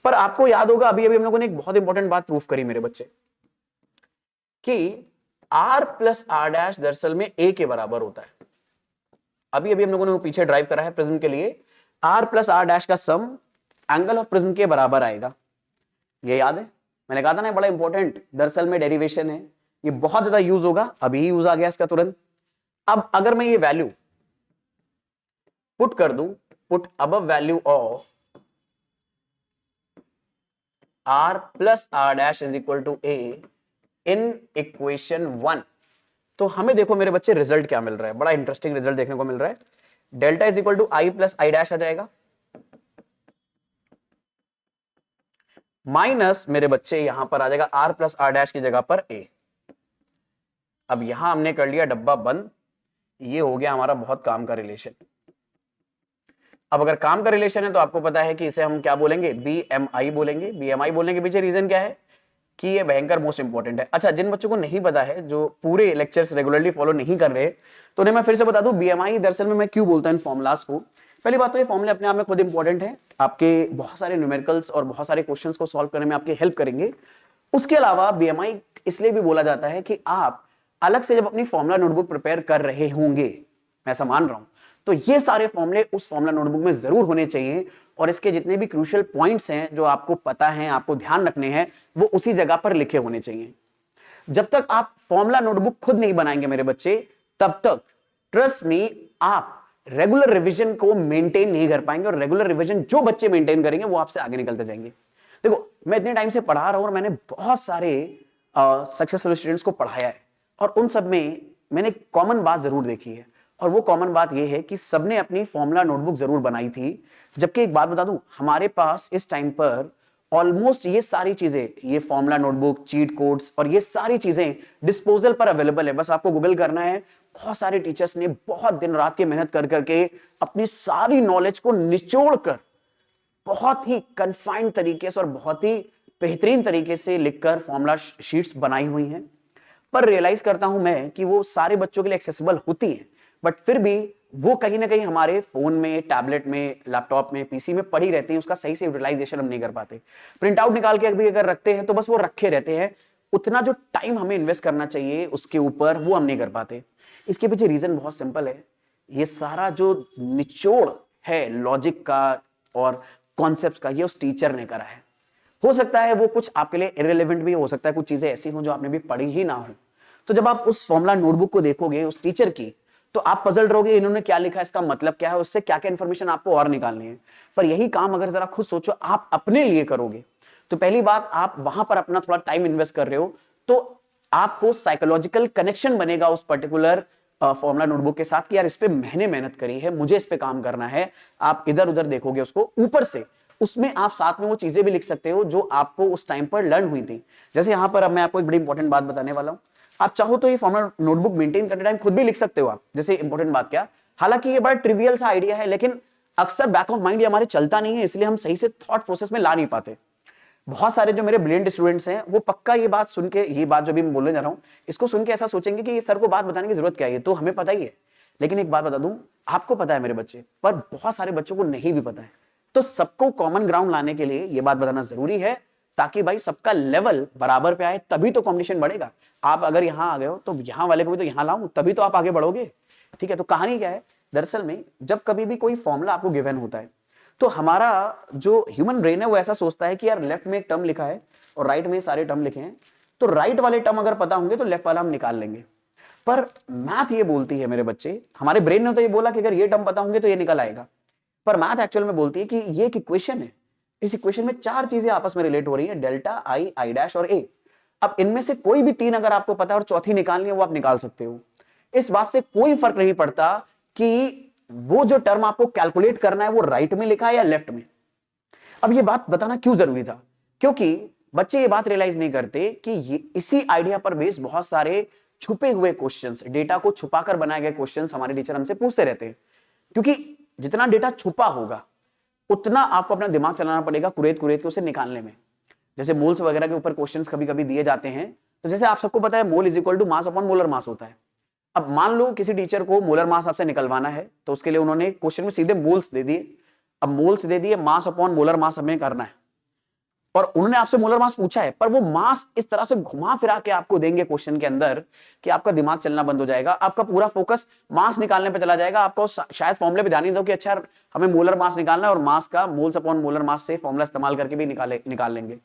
पर आपको याद होगा अभी अभी हम लोगों ने एक बहुत इंपॉर्टेंट बात प्रूफ करी मेरे बच्चे, कि आर प्लस आर डैश दरअसल में ए के बराबर होता है। अभी अभी हम लोगों ने वो पीछे ड्राइव करा है प्रिज्म के लिए, आर प्लस आर डैश का सम एंगल ऑफ प्रिज्म के बराबर आएगा। ये याद है, मैंने कहा था ना बड़ा इंपॉर्टेंट दरअसल में डेरिवेशन है, ये बहुत ज्यादा यूज होगा, अभी यूज आ गया इसका तुरंत। अब अगर मैं ये वैल्यू पुट कर दूं, put above value of R plus R dash is equal to A in equation 1, तो हमें देखो मेरे बच्चे रिजल्ट क्या मिल रहा है, बड़ा इंटरेस्टिंग रिजल्ट देखने को मिल रहा है। Delta is equal to I plus I dash आ जाएगा, माइनस मेरे बच्चे यहां पर आ जाएगा आर प्लस आर डैश की जगह पर ए। अब यहां हमने कर लिया डब्बा बंद, ये हो गया हमारा बहुत काम का रिलेशन। अब अगर काम का रिलेशन है तो आपको पता है कि इसे हम क्या बोलेंगे, बी एम आई बोलेंगे। बी एम आई बोलने के पीछे रीजन क्या है कि ये भयंकर मोस्ट इंपॉर्टेंट है। अच्छा, जिन बच्चों को नहीं पता है, जो पूरे लेक्चर्स रेगुलरली फॉलो नहीं कर रहे, तो उन्हें मैं फिर से बता दूं बीएमआई दरअसल में मैं क्यों बोलता हूं इन फॉर्मुलाज को। पहली बात तो ये फॉर्मूले अपने आप में खुद इंपॉर्टेंट है, आपके बहुत सारे न्यूमेरिकल्स और बहुत सारे क्वेश्चंस को सॉल्व करने में आपकी हेल्प करेंगे। उसके अलावा बीएमआई इसलिए भी बोला जाता है कि आप अलग से जब अपनी फॉर्मुला नोटबुक प्रिपेयर कर रहे होंगे, मैं ऐसा मान रहा हूं, तो ये सारे फॉर्मूले उस फॉर्मुला नोटबुक में जरूर होने चाहिए, और इसके जितने भी क्रूशियल पॉइंट्स हैं जो आपको पता है, आपको ध्यान रखने हैं, वो उसी जगह पर लिखे होने चाहिए। जब तक आप फॉर्मुला नोटबुक खुद नहीं बनाएंगे मेरे बच्चे, तब तक ट्रस्ट मी आप रेगुलर रिवीजन को मेंटेन नहीं कर पाएंगे, और रेगुलर रिवीजन जो बच्चे मेंटेन करेंगे वो आपसे आगे निकलते जाएंगे। देखो, मैं इतने टाइम से पढ़ा रहा हूं और मैंने बहुत सारे सक्सेसफुल स्टूडेंट्स को पढ़ाया है, और उन सब में मैंने कॉमन बात जरूर देखी है, और वो कॉमन बात ये है कि सबने अपनी फॉर्मुला नोटबुक जरूर बनाई थी। जबकि एक बात बता दूं, हमारे पास इस टाइम पर ऑलमोस्ट ये सारी चीजें, ये फॉर्मुला नोटबुक, चीट कोड्स और ये सारी चीजें डिस्पोजल पर अवेलेबल है, बस आपको गूगल करना है। बहुत सारे टीचर्स ने बहुत दिन रात की मेहनत कर करके अपनी सारी नॉलेज को निचोड़ कर बहुत ही कन्फाइंड तरीके से और बहुत ही बेहतरीन तरीके से लिखकर फॉर्मुला शीट्स बनाई हुई हैं। पर रियलाइज करता हूं मैं कि वो सारे बच्चों के लिए एक्सेसिबल होती हैं, बट फिर भी वो कहीं ना कहीं हमारे फोन में, टैबलेट में, लैपटॉप में, पीसी में पड़ी रहती हैं, उसका सही से यूटिलाइजेशन हम नहीं कर पाते। प्रिंट आउट निकाल के भी अगर रखते हैं तो बस वो रखे रहते हैं, उतना जो टाइम हमें इन्वेस्ट करना चाहिए उसके ऊपर वो हम नहीं कर पाते। इसके पीछे रीजन बहुत सिंपल है, ये सारा जो निचोड़ है लॉजिक का और कॉन्सेप्ट्स का, ये उस टीचर ने करा है। हो सकता है वो कुछ आपके लिए इररिलेवेंट भी हो सकता है, कुछ चीजें ऐसी हो जो आपने भी पढ़ी ही ना हो, तो जब आप उस फॉर्मुला नोटबुक को देखोगे उस टीचर की, तो आप पजल रहोगे इन्होंने क्या लिखा है, इसका मतलब क्या है, उससे क्या क्या इंफॉर्मेशन आपको और निकालनी है। पर यही काम अगर जरा खुद सोचो आप अपने लिए करोगे, तो पहली बात आप वहां पर अपना थोड़ा टाइम इन्वेस्ट कर रहे हो, तो आपको साइकोलॉजिकल कनेक्शन बनेगा उस पर्टिकुलर फॉर्मुला नोटबुक के साथ कि यार इस पे मैंने मेहनत करी है, मुझे इस पे काम करना है। आप इधर उधर देखोगे उसको, ऊपर से उसमें आप साथ में वो चीजें भी लिख सकते हो जो आपको उस टाइम पर लर्न हुई थी। जैसे यहां पर अब मैं आपको एक बड़ी इंपॉर्टेंट बात बताने वाला हूं, आप चाहो तो ये फॉर्मुला नोटबुक मेंटेन करते टाइम खुद भी लिख सकते हो आप। जैसे इंपॉर्टेंट बात क्या, हालांकि ये बड़ा ट्रिवियल सा आइडिया है, लेकिन अक्सर बैक ऑफ माइंड ये हमारे चलता नहीं है, इसलिए हम सही से थॉट प्रोसेस में ला नहीं पाते। बहुत सारे जो मेरे ब्रिलियंट स्टूडेंट्स हैं वो पक्का ये बात सुन के, ये बात जो भी मैं बोलने जा रहा हूं, इसको सुन के ऐसा सोचेंगे कि ये सर को बात बताने की जरूरत क्या है, ये तो हमें पता ही है। लेकिन एक बात बता दूं, आपको पता है मेरे बच्चे, पर बहुत सारे बच्चों को नहीं भी पता है। तो सबको कॉमन ग्राउंड लाने के लिए ये बात बताना जरूरी है, ताकि भाई सबका लेवल बराबर पे आए, तभी तो कंपटीशन बढ़ेगा। आप अगर यहां आ गए हो तो यहां वाले को भी तो यहां लाऊं, तभी तो आप आगे बढ़ोगे। ठीक है, तो कहानी क्या है, दरअसल में जब कभी भी कोई फॉर्मूला आपको गिवन होता है, तो हमारा जो ह्यूमन ब्रेन है वो ऐसा सोचता है कि यार लेफ्ट में एक टर्म लिखा है और राइट में सारे टर्म लिखे हैं, तो राइट वाले टर्म अगर पता होंगे तो लेफ्ट वाला हम निकाल लेंगे। पर मैथ ये बोलती है मेरे बच्चे, हमारे ब्रेन ने तो ये बोला कि अगर ये टर्म पता होंगे तो ये निकल आएगा, पर मैथ एक्चुअल में बोलती है कि ये एक इक्वेशन है, इस इक्वेशन में चार चीजें आपस में रिलेट हो रही है, डेल्टा, आई, आई डैश और ए। अब इनमें से कोई भी तीन अगर आपको पता है और चौथी निकालनी है वो आप निकाल सकते हो। इस बात से कोई फर्क नहीं पड़ता कि वो जो टर्म आपको कैलकुलेट करना है वो राइट में लिखा है या लेफ्ट में। अब ये बात बताना क्यों जरूरी था, क्योंकि बच्चे ये बात रियलाइज नहीं करते कि ये इसी आइडिया पर बेस बहुत सारे छुपे हुए क्वेश्चंस, डेटा को छुपाकर बनाए गए क्वेश्चंस हमारे टीचर हमसे पूछते रहते हैं। क्योंकि जितना डेटा छुपा होगा उतना आपको अपना दिमाग चलाना पड़ेगा कुरेद कुरेद के उसे निकालने में। जैसे मोल्स वगैरह के ऊपर क्वेश्चंस कभी कभी दिए जाते हैं, तो जैसे आप सबको पता है mole is equal to mass upon molar mass होता है। अब मान लो किसी टीचर को मोलर मास आपसे निकलवाना है, तो उसके लिए उन्होंने क्वेश्चन में सीधे मोल्स दे दिए। अब मोल्स दे दिए, मास अपॉन मोलर मास हमें करना है, और उन्होंने आपसे मोलर मास पूछा है, पर वो मास इस तरह से घुमा फिरा के आपको देंगे क्वेश्चन के अंदर कि आपका दिमाग चलना बंद हो जाएगा, आपका पूरा फोकस मास निकालने पे चला जाएगा। आपको शायद फॉर्मूले पे ध्यान नहीं दो कि अच्छा हमें मोलर मास निकालना है और मास का मोल्स अपॉन मोलर मास से फॉर्मूला इस्तेमाल करके भी निकाल लेंगे।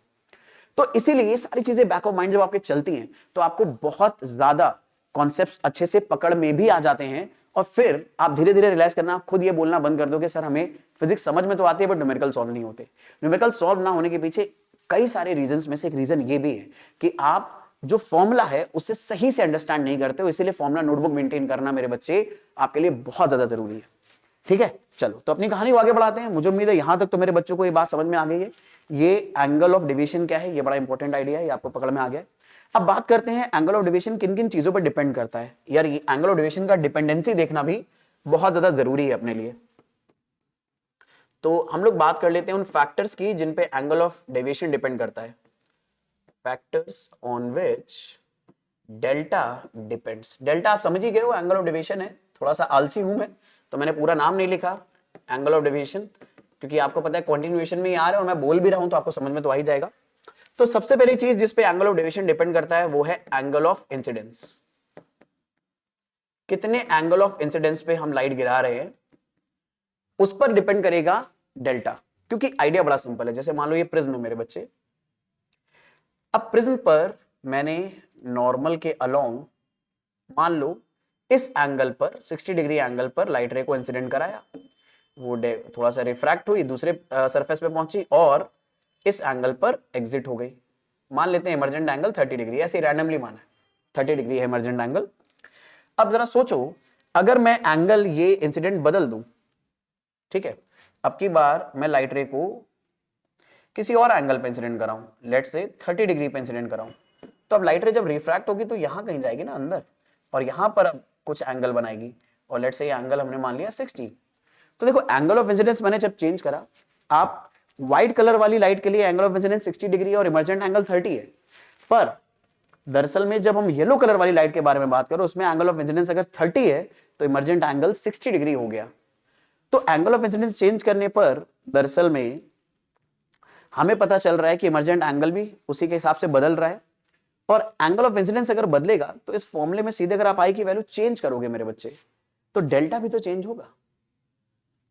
तो इसीलिए ये सारी चीजें बैक ऑफ माइंड जब आपके चलती हैं तो आपको बहुत ज्यादा कॉन्सेप्ट्स अच्छे से पकड़ में भी आ जाते हैं, और फिर आप धीरे धीरे रियलाइज करना, आप खुद ये बोलना बंद कर दो कि सर हमें फिजिक्स समझ में तो आती है बट न्यूमेरिकल सॉल्व नहीं होते। न्यूमेरिकल सॉल्व ना होने के पीछे कई सारे रीजंस में से एक रीजन ये भी है कि आप जो फॉर्मूला है उससे सही से अंडरस्टैंड नहीं करते हो, इसीलिए फॉर्मूला नोटबुक मेंटेन करना मेरे बच्चे आपके लिए बहुत ज्यादा जरूरी है। ठीक है, चलो तो अपनी कहानी को आगे बढ़ाते हैं। मुझे उम्मीद है यहां तक तो मेरे बच्चों को ये बात समझ में आ गई है। ये एंगल ऑफ डेविएशन क्या है, ये बड़ा इंपॉर्टेंट आइडिया है, ये आपको पकड़ में आ गया। अब बात करते हैं एंगल ऑफ डेविएशन किन किन चीजों पर डिपेंड करता है। यार ये एंगल ऑफ डेविएशन का डिपेंडेंसी देखना भी बहुत ज्यादा जरूरी है अपने लिए। तो हम लोग बात कर लेते हैं उन फैक्टर्स की जिन पे एंगल ऑफ डेविएशन डिपेंड करता है। Factors on which delta depends. Delta आप समझ ही गए हो, एंगल ऑफ डेविएशन है। थोड़ा सा आलसी हूं मैं, तो मैंने पूरा नाम नहीं लिखा एंगल ऑफ डेविएशन, क्योंकि आपको पता है कंटिन्यूएशन में ही आ रहा है और मैं बोल भी रहा हूं तो आपको समझ में तो आ ही जाएगा। तो सबसे पहली चीज जिस पे एंगल ऑफ डेविएशन डिपेंड करता है वो है एंगल ऑफ इंसिडेंस। कितने एंगल ऑफ इंसिडेंस पे हम लाइट गिरा रहे हैं उस पर डिपेंड करेगा डेल्टा। क्योंकि आइडिया बड़ा सिंपल है। जैसे मान लो ये प्रिज्म है मेरे बच्चे, अब प्रिज्म पर मैंने नॉर्मल के अलोंग मान लो इस एंगल पर 60 डिग्री एंगल पर लाइट रे को इंसिडेंट कराया, वो थोड़ा सा रिफ्रैक्ट हुई, दूसरे सरफेस पे पहुंची और इस एंगल पर एग्जिट हो गई। मान लेते हैं इमर्जेंट एंगल 30 डिग्री, ऐसे रैंडमली माना है 30 डिग्री है इमर्जेंट एंगल। अब जरा सोचो अगर मैं एंगल ये इंसिडेंट बदल दूं, ठीक है, अब की बार मैं लाइट रे को किसी और एंगल पे इंसिडेंट कराऊं, लेट्स से 30 डिग्री पे इंसिडेंट कराऊं, तो अब लाइट रे जब रिफ्रैक्ट होगी तो यहां कहीं जाएगी ना अंदर, और यहां पर अब कुछ एंगल बनाएगी, और लेट्स से ये एंगल हमने मान लिया 60। तो देखो एंगल ऑफ इंसिडेंस मैंने जब चेंज करा, आप व्हाइट कलर वाली लाइट के लिए एंगल ऑफ इंसिडेंस 60 डिग्री और इमर्जेंट एंगल 30 है, पर दरअसल में जब हम येलो कलर वाली लाइट के बारे में बात करें उसमें एंगल ऑफ इंसिडेंस अगर 30 है तो इमर्जेंट एंगल 60 डिग्री हो गया। तो एंगल ऑफ इंसिडेंस चेंज करने पर दरअसल में हमें पता चल रहा है कि इमर्जेंट एंगल भी उसी के हिसाब से बदल रहा है, और एंगल ऑफ इंसिडेंस अगर बदलेगा तो इस फॉर्मूले में सीधे अगर आप आई की वैल्यू चेंज करोगे मेरे बच्चे तो डेल्टा भी तो चेंज होगा।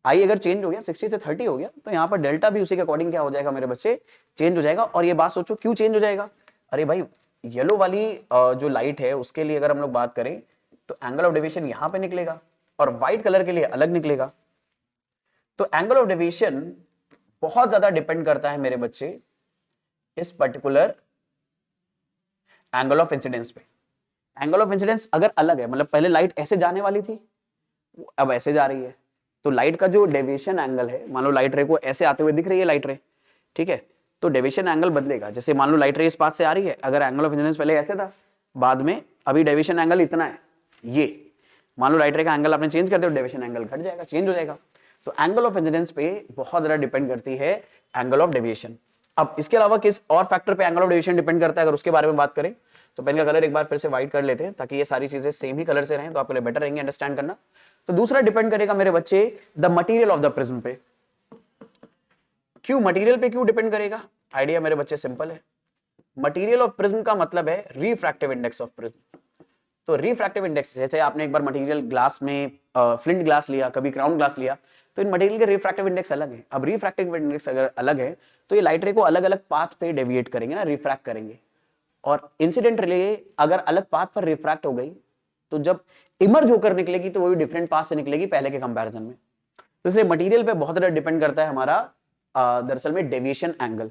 आई अगर चेंज हो गया 60 से 30 हो गया तो यहां पर डेल्टा भी उसी के अकॉर्डिंग क्या हो जाएगा मेरे बच्चे, चेंज हो जाएगा। और ये बात सोचो क्यों चेंज हो जाएगा, अरे भाई येलो वाली जो लाइट है उसके लिए अगर हम लोग बात करें तो एंगल ऑफ डेविएशन यहां पे निकलेगा और व्हाइट कलर के लिए अलग निकलेगा। तो एंगल ऑफ डेविएशन बहुत ज्यादा डिपेंड करता है मेरे बच्चे इस पर्टिकुलर एंगल ऑफ इंसिडेंस पे। एंगल ऑफ इंसिडेंस अगर अलग है, मतलब पहले लाइट ऐसे जाने वाली थी अब ऐसे जा रही है, तो लाइट का जो डेविएशन एंगल है, मान लो लाइट रे को ऐसे आते हुए दिख रही है लाइट रे, ठीक है, तो डेविएशन एंगल बदलेगा। जैसे मान लो लाइट रे इस पाथ से आ रही है, अगर एंगल ऑफ इंसिडेंस पहले ऐसे था, बाद में अभी डेविएशन एंगल इतना है, ये मान लो लाइट रे का एंगल आपने चेंज कर दिया, डेविएशन एंगल घट जाएगा, चेंज हो जाएगा। तो एंगल ऑफ इंसिडेंस पे बहुत ज्यादा डिपेंड करती है एंगल ऑफ डेविएशन। अब इसके अलावा किस और फैक्टर पे एंगल ऑफ डेविएशन डिपेंड करता है अगर उसके बारे में बात करें तो पेन का कलर एक बार फिर से व्हाइट कर लेते हैं ताकि ये सारी चीजें सेम ही कलर से रहें तो आपके लिए बेटर रहेंगे अंडरस्टैंड करना। तो दूसरा डिपेंड करेगा मेरे बच्चे the material of the prism पे। क्यों मटेरियल पे क्यों डिपेंड करेगा, आइडिया मेरे बच्चे सिंपल है। मटेरियल ऑफ प्रिज्म का मतलब है रिफ्रैक्टिव इंडेक्स ऑफ प्रिज्म। तो रिफ्रैक्टिव इंडेक्स, जैसे आपने एक बार मटेरियल ग्लास में फ्लिंट ग्लास लिया, कभी क्राउन ग्लास लिया, तो इन मटेरियल के रिफ्रैक्टिव इंडेक्स अलग है। अब रिफ्रैक्टिव इंडेक्स अगर अलग है तो ये लाइट रे को अलग अलग पाथ पे डेविएट करेंगे ना, रिफ्रैक्ट करेंगे। और इंसिडेंट रे अगर अलग पाथ पर रिफ्रैक्ट हो गई तो जब इमर्ज होकर निकलेगी तो वो भी डिफरेंट पाथ से निकलेगी पहले के कंपैरिजन में। तो इसलिए मटेरियल पे बहुत ज्यादा डिपेंड करता है हमारा दरअसल में डेविएशन एंगल।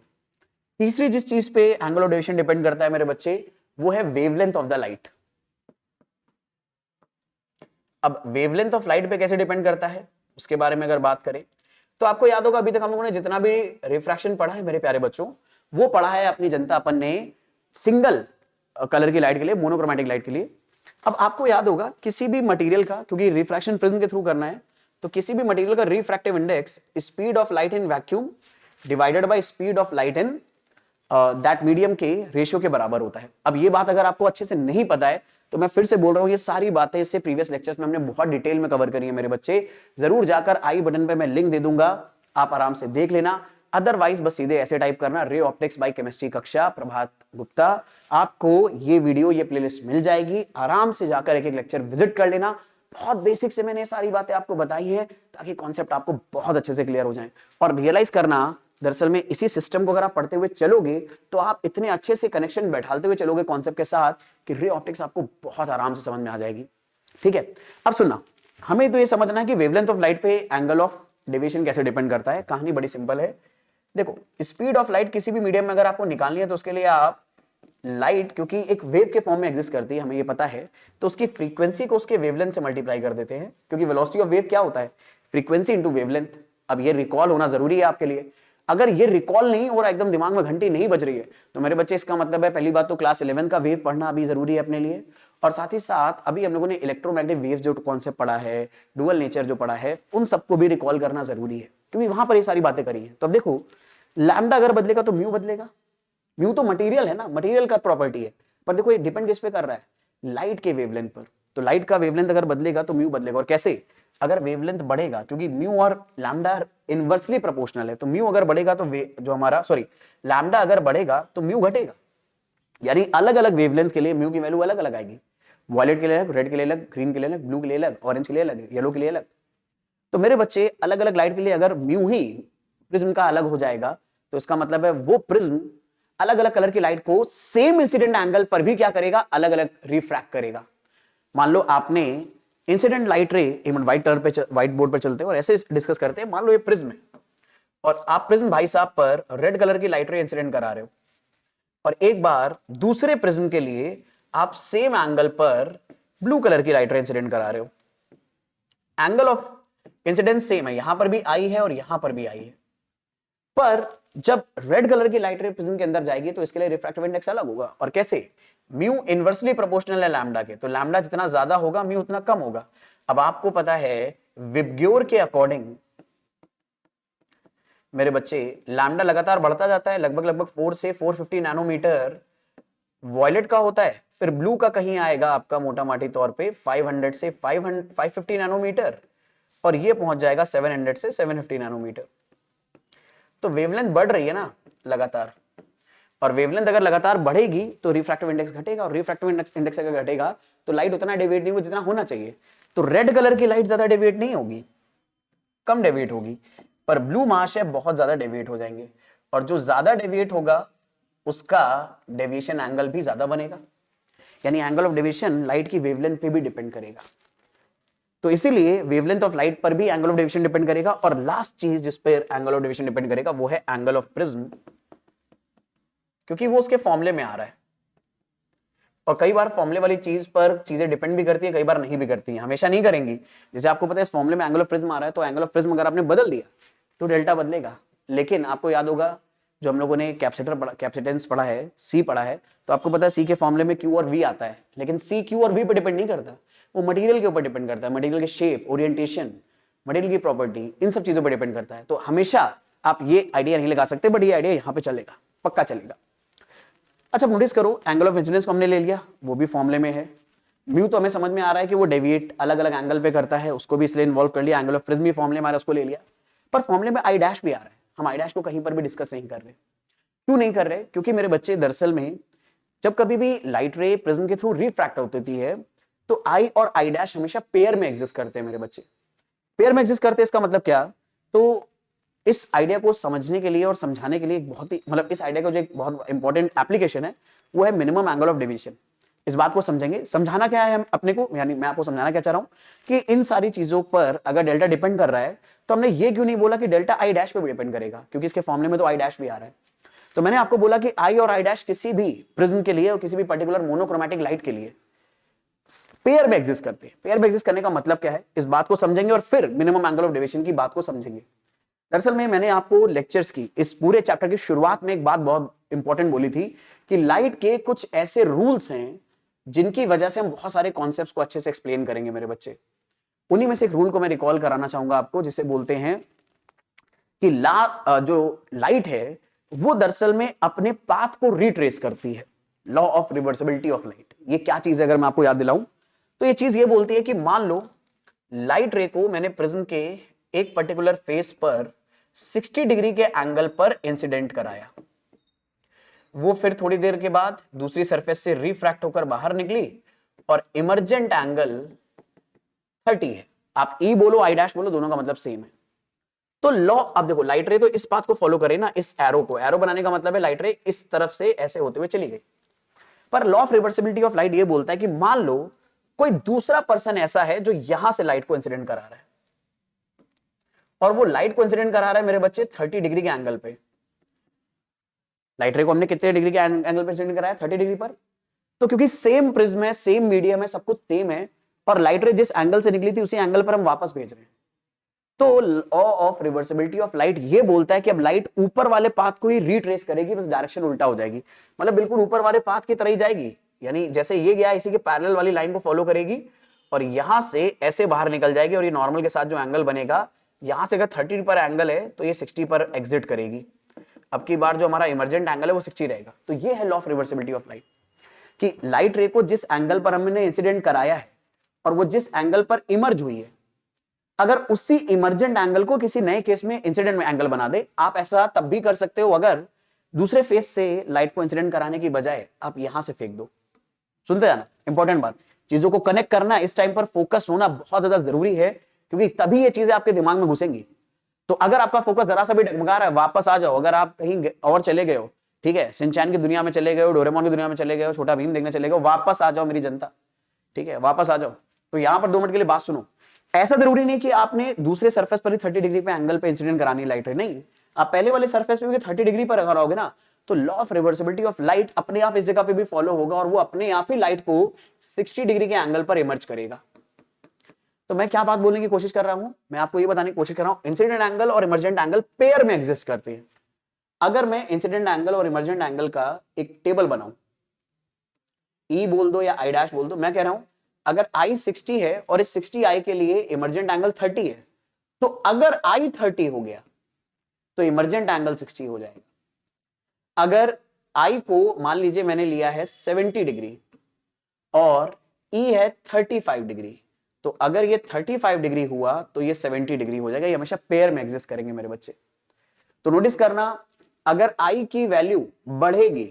तीसरी जिस चीज पे एंगल ऑफ डेविएशन डिपेंड करता है मेरे बच्चे, वो है वेवलेंथ ऑफ द लाइट। अब वेवलेंथ ऑफ लाइट पे कैसे डिपेंड करता है उसके बारे में अगर बात करें तो आपको याद होगा अभी तक हम लोगों ने जितना भी रिफ्रैक्शन पढ़ा है मेरे प्यारे बच्चों, वो पढ़ा है अपनी जनता अपन ने सिंगल कलर की लाइट के लिए, मोनोक्रोमैटिक लाइट के लिए। अब आपको याद होगा किसी भी मटेरियल का, क्योंकि रिफ्रैक्शन प्रिज्म के थ्रू करना है, तो किसी भी मटेरियल का refractive index speed of light in vacuum divided by speed of light in that medium के रेशियो के बराबर होता है। अब ये बात अगर आपको अच्छे से नहीं पता है तो मैं फिर से बोल रहा हूं, ये सारी बातें इससे प्रीवियस लेक्चर्स में हमने बहुत डिटेल में कवर करी है मेरे बच्चे। जरूर जाकर आई बटन पे मैं लिंक दे दूंगा, आप आराम से देख लेना। अदरवाइज बस सीधे ऐसे टाइप करना रे ऑप्टिक्स बाय केमिस्ट्री कक्षा प्रभात गुप्ता, आपको ये वीडियो ये प्लेलिस्ट मिल जाएगी। आराम से जाकर एक एक लेक्चर विजिट कर लेना। बहुत बेसिक से मैंने सारी बातें आपको बताई है ताकि कॉन्सेप्ट आपको बहुत अच्छे से क्लियर हो जाए। और रियलाइज करना दरअसल में इसी सिस्टम को अगर आप पढ़ते हुए चलोगे तो आप इतने अच्छे से कनेक्शन बैठाते हुए चलोगे कॉन्सेप्ट के साथ कि रे ऑप्टिक्स आपको बहुत आराम से समझ में आ जाएगी। ठीक है, अब सुनना, हमें तो ये समझना है कि वेवलेंथ ऑफ लाइट पे एंगल ऑफ डेविएशन कैसे डिपेंड करता है। कहानी बड़ी सिंपल है। देखो, स्पीड ऑफ लाइट किसी भी मीडियम में अगर आपको निकालनी है तो उसके लिए आप लाइट, क्योंकि एक वेव के फॉर्म में एग्जिस्ट करती है, हमें ये पता है, तो उसकी फ्रीक्वेंसी को उसके वेवलेंथ से मल्टीप्लाई कर देते हैं, क्योंकि वेलोसिटी ऑफ वेव क्या होता है, फ्रीक्वेंसी इंटू वेवलेंथ। अब ये रिकॉल होना जरूरी है आपके लिए। अगर ये रिकॉल नहीं हो रहा, एकदम दिमाग में घंटी नहीं बज रही है, तो मेरे बच्चे इसका मतलब है पहली बात तो क्लास 11 का वेव पढ़ना अभी जरूरी है अपने लिए। और साथ ही साथ अभी हम लोगों ने इलेक्ट्रोमैग्नेटिक वेव्स जो कॉन्सेप्ट पढ़ा है, डुअल नेचर जो पढ़ा है, उन सबको भी रिकॉल करना जरूरी है, क्योंकि वहां पर ये सारी बातें करी है। तो अब देखो, लैम्डा अगर बदलेगा तो म्यू बदलेगा। म्यू तो मटेरियल है ना, मटेरियल का प्रॉपर्टी है। पर देखो ये डिपेंड किस पे कर रहा है, लाइट के वेवलेंथ पर। तो लाइट का वेवलेंथ अगर बदलेगा तो म्यू बदलेगा। और कैसे, अगर वेवलेंथ बढ़ेगा, क्योंकि म्यू और लैम्डा इनवर्सली प्रोपोर्शनल है, तो म्यू अगर बढ़ेगा तो जो हमारा लैम्डा अगर बढ़ेगा तो म्यू घटेगा। यानी अलग अलग वेवलेंथ के लिए म्यू की वैल्यू अलग अलग आएगी। वॉयलेट के लिए अलग, रेड के लिए अलग, ग्रीन के लिए अलग, ब्लू के लिए अलग, ऑरेंज के लिए अलग, येलो के लिए अलग। तो मेरे बच्चे अलग अलग लाइट के लिए अगर म्यू ही प्रिज्म का अलग हो जाएगा तो इसका मतलब है वो प्रिज्म अलग अलग कलर की लाइट को सेम इंसिडेंट एंगल पर भी क्या करेगा, अलग अलग रिफ्रैक्ट करेगा। मान लो आपने इंसिडेंट लाइट रे, व्हाइट बोर्ड पर चलते हैं और ऐसे डिस्कस करते हैं, मान लो ये प्रिज्म है और आप प्रिज्म भाई साहब पर रेड कलर की लाइट रे इंसिडेंट करा रहे हो, और एक बार दूसरे प्रिज्म के लिए आप सेम एंगल पर ब्लू कलर की लाइट रे इंसिडेंट करा रहे हो। एंगल ऑफ इंसिडेंस सेम है, यहां पर भी आई है और यहां पर भी आई है, पर जब रेड कलर की लाइट रे प्रिज्म के अंदर जाएगी तो इसके लिए रिफ्रैक्टिव इंडेक्स अलग होगा। और कैसे, म्यू इनवर्सली प्रोपोर्शनल है लैम्डा के, तो लैम्डा जितना ज्यादा होगा म्यू उतना कम होगा। अब आपको पता है विबग्योर के अकॉर्डिंग मेरे बच्चे लैम्डा लगातार बढ़ता जाता है, लगभग 4 से 450 नैनोमीटर वॉयलेट का होता है, फिर ब्लू का कहीं आएगा आपका मोटा माटी तौर पे 500 से 550 नैनोमीटर, और ये पहुंच जाएगा 700 से 750 नैनोमीटर। तो वेवलेंथ बढ़ रही है ना लगातार, और वेवलेंथ अगर लगातार बढ़ेगी तो रिफ्रैक्टिव इंडेक्स घटेगा, और रिफ्रैक्टिव इंडेक्स अगर घटेगा तो लाइट उतना डेविएट नहीं होगी जितना होना चाहिए। तो रेड कलर की लाइट ज्यादा डेविएट नहीं होगी, कम डेविएट होगी, पर ब्लू महाशय बहुत ज्यादा डेविएट हो जाएंगे, और जो ज्यादा डेविएट होगा उसका डेविएशन एंगल भी ज्यादा बनेगा। यानी एंगल ऑफ डेविएशन लाइट की वेवलेंथ पे भी डिपेंड करेगा। तो इसीलिए वेवलेंथ ऑफ लाइट पर भी एंगल ऑफ डेविएशन डिपेंड करेगा। और लास्ट चीज जिस पर एंगल ऑफ डेविएशन डिपेंड करेगा वो है एंगल ऑफ प्रिज्म, क्योंकि वो उसके फॉर्मूले में आ रहा है। और कई बार फॉर्मूले वाली चीज पर चीजें डिपेंड भी करती है, कई बार नहीं भी करती हैं, हमेशा नहीं करेंगी। जैसे आपको पता है इस फॉर्मूले में एंगल ऑफ प्रिज्म आ रहा है, तो एंगल ऑफ प्रिज्म अगर आपने बदल दिया तो डेल्टा बदलेगा। लेकिन आपको याद होगा जो हम लोगों ने कैपेसिटेंस पढ़ा है, सी पढ़ा है, तो आपको पता है सी के फॉर्मूले में क्यू और वी आता है, लेकिन सी क्यू और वी पर डिपेंड नहीं करता, वो मटेरियल के ऊपर डिपेंड करता है। मटेरियल के शेप, ओरिएंटेशन, मटेरियल की प्रॉपर्टी, इन सब चीजों पर डिपेंड करता है। तो हमेशा आप ये आइडिया नहीं लगा सकते, बट ये आइडिया यहां पे चलेगा, पक्का चलेगा। अच्छा नोटिस करो, एंगल ऑफ इंसिडेंस को हमने ले लिया, वो भी फॉर्मूले में है। म्यू तो हमें समझ में आ रहा है कि वो डेविएट अलग अलग एंगल पे करता है, उसको भी इसलिए इन्वॉल्व कर लिया। एंगल ऑफ प्रिज्म भी फॉर्मूले में आ रहा है, उसको ले लिया। पर फॉर्मूले में आई डैश भी आ रहा है, हम आई डैश को कहीं पर भी डिस्कस नहीं कर रहे। क्यों नहीं कर रहे? क्योंकि मेरे बच्चे दरअसल में जब कभी भी लाइट रे प्रिज्म के थ्रू रिफ्रैक्ट होती है तो आई और आई डैश हमेशा पेयर में एग्जिस्ट करते हैं। मेरे बच्चे पेयर में एग्जिस्ट करते हैं, इसका मतलब क्या? तो इस आइडिया को समझने के लिए और समझाने के लिए एक बहुत ही इस आइडिया का जो एक बहुत इंपॉर्टेंट एप्लीकेशन है वो है मिनिमम एंगल ऑफ डेविएशन। इस बात को समझेंगे। समझाना क्या है हम अपने को, यानी मैं आपको समझाना क्या चाह रहा हूं कि इन सारी चीजों पर अगर डेल्टा डिपेंड कर रहा है तो हमने ये क्यों नहीं बोला कि डेल्टा आई डैश पे भी डिपेंड करेगा, क्योंकि इसके फॉर्मूले में तो आई डैश भी आ रहा है। तो मैंने आपको बोला कि आई और आई डैश किसी भी प्रिज्म के लिए और किसी भी पर्टिकुलर मोनोक्रोमैटिक लाइट के लिए पेयर में एग्जिस्ट करते हैं। पेयर में एग्जिस्ट करने का मतलब क्या है, इस बात को समझेंगे और फिर मिनिमम एंगल ऑफ डेविएशन की बात को समझेंगे। दरअसल में मैंने आपको लेक्चर्स की इस पूरे चैप्टर की शुरुआत में एक बात बहुत इंपॉर्टेंट बोली थी कि लाइट के कुछ ऐसे रूल्स हैं जिनकी वजह से हम बहुत सारे कॉन्सेप्ट्स को अच्छे से एक्सप्लेन करेंगे मेरे बच्चे। उन्हीं में से एक रूल को मैं रिकॉल कराना चाहूंगा आपको, जिसे बोलते हैं कि जो लाइट है वो दरअसल में अपने पाथ को रिट्रेस करती है। Law of reversibility of light, ये क्या चीज है अगर मैं आपको याद दिलाऊं तो ये चीज ये बोलती है कि मान लो लाइट रे को मैंने प्रिज्म के एक पर्टिकुलर फेस पर 60 डिग्री के एंगल पर इंसिडेंट कराया, वो फिर थोड़ी देर के बाद दूसरी सरफेस से रिफ्रैक्ट होकर बाहर निकली और इमर्जेंट एंगल 30 है। आप ई बोलो आई डैश बोलो, दोनों का मतलब सेम है। तो लॉ, अब देखो लाइट रे तो इस बात को फॉलो करे ना, इस एरो को, एरो बनाने का मतलब है लाइट रे इस तरफ से ऐसे होते हुए चली गई। पर law of reversibility of light ये बोलता है कि मान लो कोई दूसरा पर्सन ऐसा है जो यहां से लाइट को इंसिडेंट करा रहा है और वो लाइट को इंसिडेंट करा रहा है मेरे बच्चे 30 डिग्री के एंगल पे। लाइट रे को हमने कितने डिग्री के एंगल पे इंसिडेंट कराया, 30 डिग्री पर। तो क्योंकि सेम प्रिज्म है, सेम मीडियम है, सब कुछ सेम है और लाइट रे जिस एंगल से निकली थी उसी एंगल पर हम वापस भेज रहे हैं, तो law of reversibility of light ये बोलता है कि अब लाइट ऊपर वाले पाथ को ही रिट्रेस करेगी, बस डायरेक्शन उल्टा हो जाएगी, मतलब बिल्कुल ऊपर वाले पाथ की तरह ही जाएगी। यानी जैसे ये गया इसी के पैरेलल वाली लाइन को फॉलो करेगी और यहां से ऐसे बाहर निकल जाएगी और ये नॉर्मल के साथ जो एंगल बनेगा, यहां से अगर 30 पर एंगल है तो ये 60 पर एग्जिट करेगी। अब की बार जो हमारा इमर्जेंट एंगल है वो 60 रहेगा। तो ये है law of reversibility of light कि लाइट रे को जिस एंगल पर हमने इंसिडेंट कराया है और वो जिस एंगल पर इमर्ज हुई है, अगर उसी इमर्जेंट एंगल को किसी नए केस में इंसिडेंट में एंगल बना दे। आप ऐसा तब भी कर सकते हो अगर दूसरे फेस से लाइट को इंसिडेंट कराने की बजाय आप यहां से फेंक दो। सुनते जाना, इंपॉर्टेंट बात, चीजों को कनेक्ट करना इस टाइम पर फोकस होना बहुत ज्यादा जरूरी है, क्योंकि तभी ये चीजें आपके दिमाग में घुसेंगी। तो अगर आपका फोकस जरा सा भी डगमगा रहा है, वापस आ जाओ। अगर आप कहीं और चले गए हो, ठीक है, सिंचैन की दुनिया में चले गए हो, डोरेमोन की दुनिया में चले गए हो, छोटा भीम देखने चले गए हो, वापस आ जाओ मेरी जनता, ठीक है, वापस आ जाओ। तो यहां पर 2 मिनट के लिए बात सुनो। ऐसा जरूरी नहीं कि आपने दूसरे सरफेस पर ही 30 डिग्री पे एंगल पे इंसिडेंट करानी लाइट रे, नहीं, आप पहले वाले सरफेस पे भी 30 डिग्री पर अगर आओगे ना तो law of reversibility of light अपने आप इस जगह पे भी फॉलो होगा और वो अपने आप ही लाइट को 60 डिग्री के एंगल पर इमर्ज करेगा। तो मैं क्या बात बोलने की कोशिश कर रहा हूं, मैं आपको ये बताने की कोशिश कर रहा हूं इंसिडेंट एंगल और इमर्जेंट एंगल पेयर में एग्जिस्ट करते हैं। अगर मैं इंसिडेंट एंगल और इमर्जेंट एंगल का एक टेबल बनाऊं, ई बोल दो या आई डैश बोल दो, मैं कह रहा हूं अगर आई 60 है और इस 60 आई के लिए इमर्जेंट एंगल 30 है, तो अगर आई 30 हो गया तो इमर्जेंट एंगल 60 हो जाएगा। अगर आई को मान लीजिए मैंने लिया है 70 डिग्री और ई है 35 डिग्री, तो अगर ये 35 डिग्री हुआ तो ये 70 डिग्री हो जाएगा। ये हमेशा पेयर में एग्जिस्ट करेंगे मेरे बच्चे। तो नोटिस करना, अगर आई की वैल्यू बढ़ेगी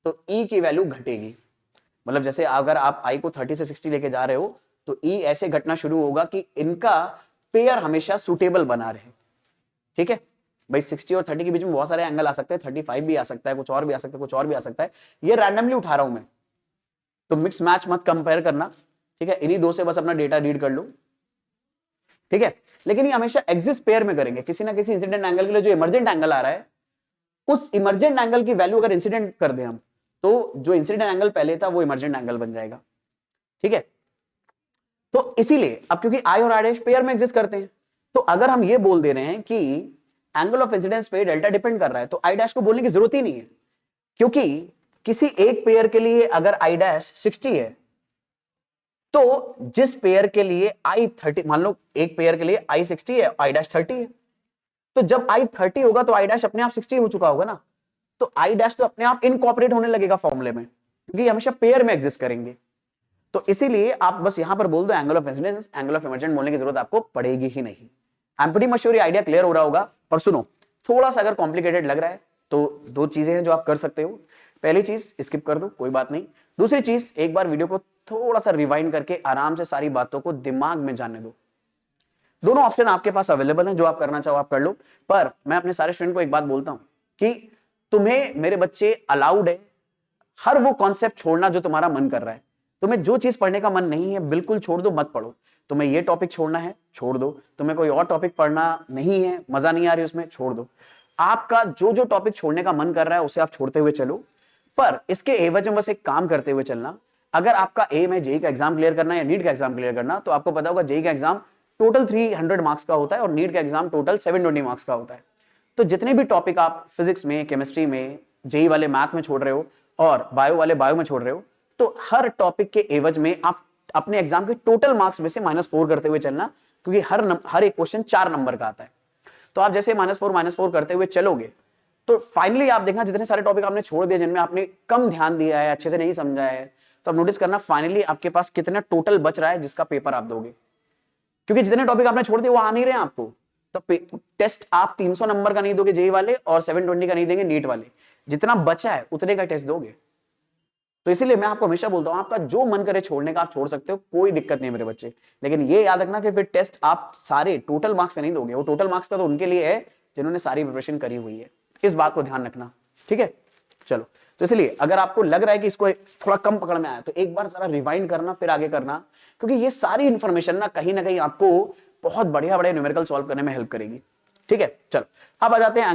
तो ई की वैल्यू घटेगी। मतलब जैसे अगर आप आई को 30 से 60 लेके जा रहे हो तो ई ऐसे घटना शुरू होगा कि इनका पेयर हमेशा सुटेबल बना रहे। ठीक है भाई, 60 और 30 के बीच में बहुत सारे एंगल आ सकते हैं, 35 भी आ सकता है, कुछ और भी आ सकता है, कुछ और भी आ सकता है, ये रैंडमली उठा रहा हूं मैं, तो मिक्स मैच मत कंपेयर करना। ठीक है, इन्हीं 2 से बस अपना डेटा रीड कर लो। ठीक है, लेकिन ये हमेशा एग्जिस्ट पेयर में करेंगे। किसी ना किसी इंसिडेंट एंगल के लिए जो इमर्जेंट एंगल आ रहा है, उस इमर्जेंट एंगल की वैल्यू अगर इंसिडेंट कर दें हम, तो जो इंसिडेंट एंगल पहले था वो इमर्जेंट एंगल बन जाएगा। ठीक है, तो इसीलिए अब क्योंकि आई और आई डैश पेयर में एग्जिस्ट करते हैं, तो अगर हम ये बोल दे रहे हैं कि एंगल ऑफ इंसिडेंस पे डेल्टा डिपेंड कर रहा है, तो आई डैश को बोलने की जरूरत ही नहीं है, क्योंकि किसी एक पेयर के लिए अगर आई डैश 60 है तो जिस पेयर के लिए आई 30, मान लो एक पेयर के लिए आई 60 है, आई डैश 30 है, तो जब आई 30 होगा तो आई डैश अपने आप 60 हो चुका होगा ना, तो आई डैश तो अपने आप इनकॉर्पोरेट होने लगेगा फॉर्मूले में, क्योंकि हमेशा पेयर में एग्जिस्ट करेंगे। तो इसीलिए आप बस यहां पर बोल दो angle of incidence, angle of emergent बोलने की जरूरत आपको पड़ेगी ही नहीं। I am pretty much sure ये आइडिया क्लियर हो रहा होगा। और सुनो, थोड़ा सा अगर कॉम्प्लिकेटेड लग रहा है तो 2 चीजें हैं जो आप कर सकते हो। पहली चीज स्किप कर दो, कोई बात नहीं। दूसरी चीज, एक बार वीडियो को थोड़ा सा रिवाइंड करके आराम से सारी बातों को दिमाग में जाने दो। दोनों ऑप्शन आपके पास अवेलेबल हैं, जो आप करना चाहो आप कर लो। पर मैं अपने सारे स्टूडेंट को एक बात बोलता हूं कि तुम्हें मेरे बच्चे अलाउड है हर वो कॉन्सेप्ट छोड़ना जो तुम्हारा मन कर रहा है। तुम्हें जो चीज पढ़ने का मन नहीं है बिल्कुल छोड़ दो, मत पढ़ो। तुम्हें ये टॉपिक छोड़ना है, छोड़ दो। तुम्हें कोई और टॉपिक पढ़ना नहीं है, मजा नहीं आ रही उसमें, छोड़ दो। आपका जो जो टॉपिक छोड़ने का मन कर रहा है उसे आप छोड़ते हुए चलो, पर इसके एवज में बस एक काम करते हुए चलना। अगर आपका एम है जेई का एग्जाम क्लियर करना या नीट का एग्जाम क्लियर करना, तो आपको पता होगा जेई का एग्जाम टोटल 300 मार्क्स का होता है और नीट का एग्जाम टोटल 720 मार्क्स का होता है। तो जितने भी टॉपिक आप फिजिक्स में, केमिस्ट्री में, जेई वाले मैथ में छोड़ रहे हो और बायो वाले बायो में छोड़ रहे हो, तो हर टॉपिक के एवज में आप अपने एग्जाम के टोटल मार्क्स में से -4 करते हुए चलना, क्योंकि हर एक क्वेश्चन 4 नंबर का आता है। तो आप जैसे -4 करते हुए चलोगे तो फाइनली आप देखना जितने सारे टॉपिक आपने छोड़ दिए, जिनमें आपने कम ध्यान दिया है, अच्छे से नहीं समझा है, तो आप नोटिस करना फाइनली आपके पास कितना टोटल बच रहा है जिसका पेपर आप दोगे। क्योंकि जितने टॉपिक आपने छोड़ दिए वो आ नहीं रहे आपको, तो टेस्ट आप 300 नंबर का नहीं दोगे जेई वाले और 720 का नहीं देंगे नीट वाले, जितना बचा है उतने का टेस्ट दोगे। तो इसीलिए मैं आपको हमेशा बोलता हूं, आपका जो मन करे छोड़ने का आप छोड़ सकते हो, कोई दिक्कत नहीं मेरे बच्चे। लेकिन ये याद रखना कि फिर टेस्ट आप सारे टोटल मार्क्स का नहीं दोगे, वो टोटल मार्क्स का तो उनके लिए है जिन्होंने सारी प्रिपरेशन करी हुई है। इस बात को ध्यान रखना, ठीक है। चलो, तो इसलिए अगर आपको लग रहा है कि इसको थोड़ा कम पकड़ में आया तो एक बार जरा रिवाइंड करना, फिर आगे करना, क्योंकि ये सारी इंफॉर्मेशन ना कहीं आपको बहुत बढ़िया न्यूमेरिकल सॉल्व करने में हेल्प करेगी, ठीक है। चलो, अब आ जाते हैं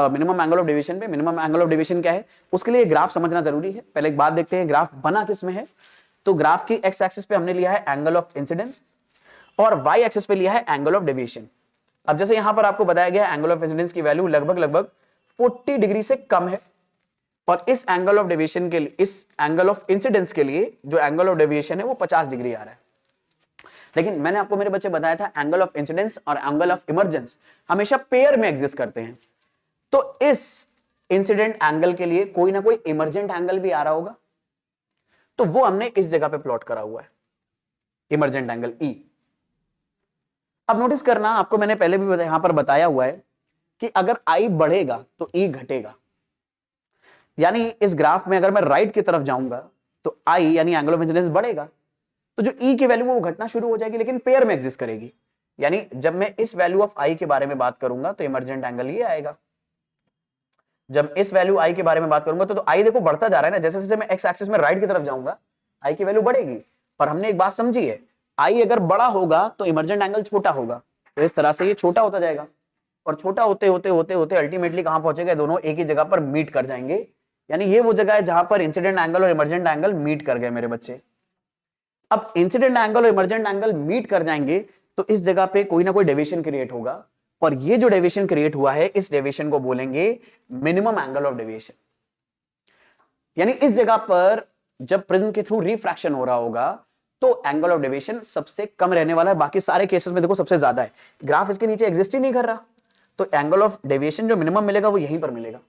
मिनिमम एंगल ऑफ डेविएशन पे। मिनिमम एंगल ऑफ डेविएशन क्या है, उसके लिए ग्राफ समझना जरूरी है। पहले एक बात देखते हैं, ग्राफ बना किस में है। तो ग्राफ की एक्स एक्सिस पे हमने लिया है एंगल ऑफ इंसिडेंस और वाई एक्सिस पे लिया है एंगल ऑफ डेविएशन। अब जैसे यहां पर आपको बताया गया एंगल ऑफ इंसिडेंस की वैल्यू लगभग 40 डिग्री से कम है, और इस एंगल ऑफ डेविएशन के लिए, इस एंगल ऑफ इंसिडेंस के लिए जो एंगल ऑफ डेविएशन है वो 50 डिग्री आ रहा है। लेकिन मैंने आपको मेरे बच्चे बताया था एंगल ऑफ इंसिडेंस और एंगल ऑफ इमरजेंस हमेशा पेयर में एग्जिस्ट करते हैं। तो इस इंसिडेंट एंगल के लिए कोई ना कोई इमरजेंट एंगल भी आ रहा होगा, तो वो हमने इस जगह पे प्लॉट करा हुआ है, इमरजेंट एंगल ई। अब नोटिस करना, आपको मैंने पहले भी यहां पर बताया हुआ है कि अगर आई बढ़ेगा तो ई घटेगा। यानी इस ग्राफ में अगर मैं राइट की तरफ जाऊंगा तो आई यानी एंगल ऑफ इंसिडेंस बढ़ेगा, तो जो ई की वैल्यू वो घटना शुरू हो जाएगी, लेकिन पेयर में एग्जिस्ट करेगी। यानी जब मैं इस वैल्यू ऑफ आई के बारे में बात करूंगा तो इमरजेंट एंगल ये आएगा। जब इस वैल्यू आई के बारे में बात करूंगा तो आई देखो बढ़ता जा रहा है ना, जैसे जैसे मैं एक्स एक्सिस में राइट की तरफ जाऊंगा आई की वैल्यू बढ़ेगी। पर हमने एक बात समझी है, आई अगर बड़ा होगा तो इमरजेंट एंगल छोटा होगा, तो इस तरह से ये छोटा होता जाएगा, और छोटा होते होते होते होते अल्टीमेटली कहां पहुंचेगा, दोनों एक ही जगह पर मीट कर जाएंगे। यानी ये वो जगह है जहां पर इंसिडेंट एंगल और इमरजेंट एंगल मीट कर गए मेरे बच्चे। अब इंसिडेंट एंगल और इमरजेंट एंगल मीट कर जाएंगे तो इस जगह पे कोई ना कोई डेविएशन क्रिएट होगा, और ये जो डेविएशन क्रिएट हुआ है इस डेविएशन को बोलेंगे मिनिमम एंगल ऑफ डेविएशन। यानी इस जगह पर जब प्रिज्म के थ्रू रिफ्रैक्शन हो रहा होगा तो एंगल ऑफ डेविएशन सबसे कम रहने वाला है, बाकी सारे केसेस में देखो सबसे ज्यादा है। ग्राफ इसके नीचे एग्जिस्ट ही नहीं कर रहा, तो एंगल ऑफ डेविएशन जो मिनिमम मिलेगा वो यहीं पर मिलेगा।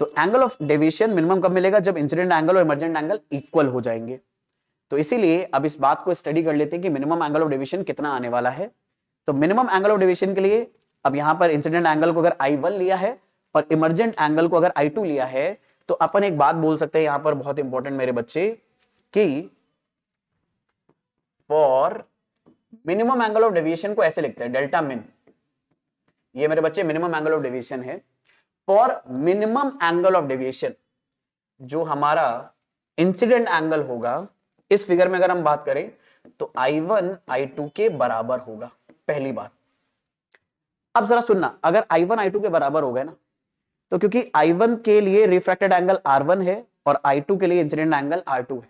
तो एंगल ऑफ डेविएशन मिनिमम कब मिलेगा, जब इंसिडेंट एंगल और इमरजेंट एंगल इक्वल हो जाएंगे। तो इसीलिए अब इस बात को स्टडी कर लेते हैं कि मिनिमम एंगल ऑफ डेविएशन कितना आने वाला है। तो मिनिमम एंगल ऑफ डेविएशन के लिए अब यहां पर इंसिडेंट एंगल को अगर I1 लिया है और इमरजेंट एंगल को अगर I2 लिया है, तो अपन एक बात बोल सकते हैं यहां पर बहुत इंपॉर्टेंट मेरे बच्चे, कि for minimum angle of deviation को ऐसे लिखते हैं डेल्टा मिन। ये मेरे बच्चे मिनिमम एंगल ऑफ डेविएशन है। For minimum angle of deviation जो हमारा इंसिडेंट एंगल होगा, इस फिगर में अगर हम बात करें तो I1 I2 के बराबर होगा, पहली बात। अब जरा सुनना, अगर I1 I2 के बराबर हो गए ना, तो क्योंकि I1 के लिए रिफ्रैक्टेड एंगल R1 है और I2 के लिए इंसिडेंट एंगल R2 है,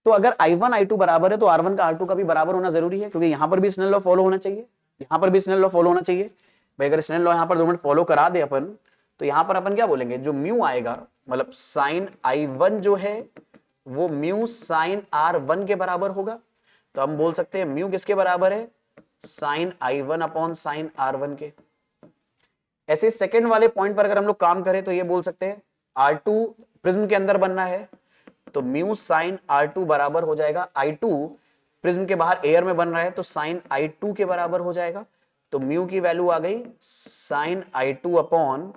तो अगर I1 I2 बराबर है तो R1 का R2 का भी बराबर होना जरूरी है, क्योंकि यहां पर भी स्नेल लॉ फॉलो होना चाहिए, यहां पर भी स्नेल लॉ फॉलो होना चाहिए। भाई अगर स्नेल लॉ यहां पर 2 मिनट फॉलो करा दे अपन, तो यहां पर अपन क्या बोलेंगे, जो म्यू आएगा मतलब साइन I1 जो है वो म्यू साइन R1 के बराबर होगा। तो हम बोल सकते हैं म्यू किसके बराबर है, sign I1 upon sine R1 के। ऐसे सेकंड वाले पॉइंट पर अगर हम लोग काम करें तो ये बोल सकते हैं R2 प्रिज्म के अंदर बनना है तो म्यू साइन R2 बराबर हो जाएगा I2, प्रिज्म के बाहर एयर में बन रहा है तो साइन I2 के बराबर हो जाएगा। तो म्यू की वैल्यू आ गई sign I2 upon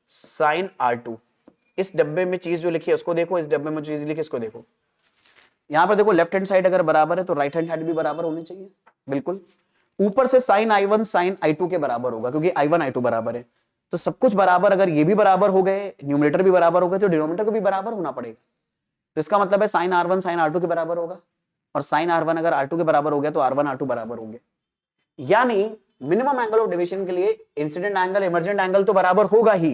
sine R2। इस डब्बे में चीज जो लिखी है उसको देखो, इस डब्बे में चीज लिखी है इसको देखो। यहां पर देखो लेफ्ट हैंड साइड अगर बराबर है तो राइट हैंड साइड भी बराबर होनी चाहिए, बिल्कुल। ऊपर से साइन I1 साइन I2 के बराबर होगा, क्योंकि I1 I2 बराबर है, तो सब कुछ बराबर। अगर ये भी बराबर हो गए, न्यूमरेटर भी बराबर हो गए, तो डिनोमिनेटर को भी बराबर होना पड़ेगा। तो इसका मतलब है साइन R1 साइन R2 के बराबर होगा, और साइन R1 अगर R2 के बराबर हो गया तो R1 R2 बराबर होंगे। यानी मिनिमम एंगल ऑफ डेविएशन के लिए इंसिडेंट एंगल इमर्जेंट एंगल तो बराबर होगा ही,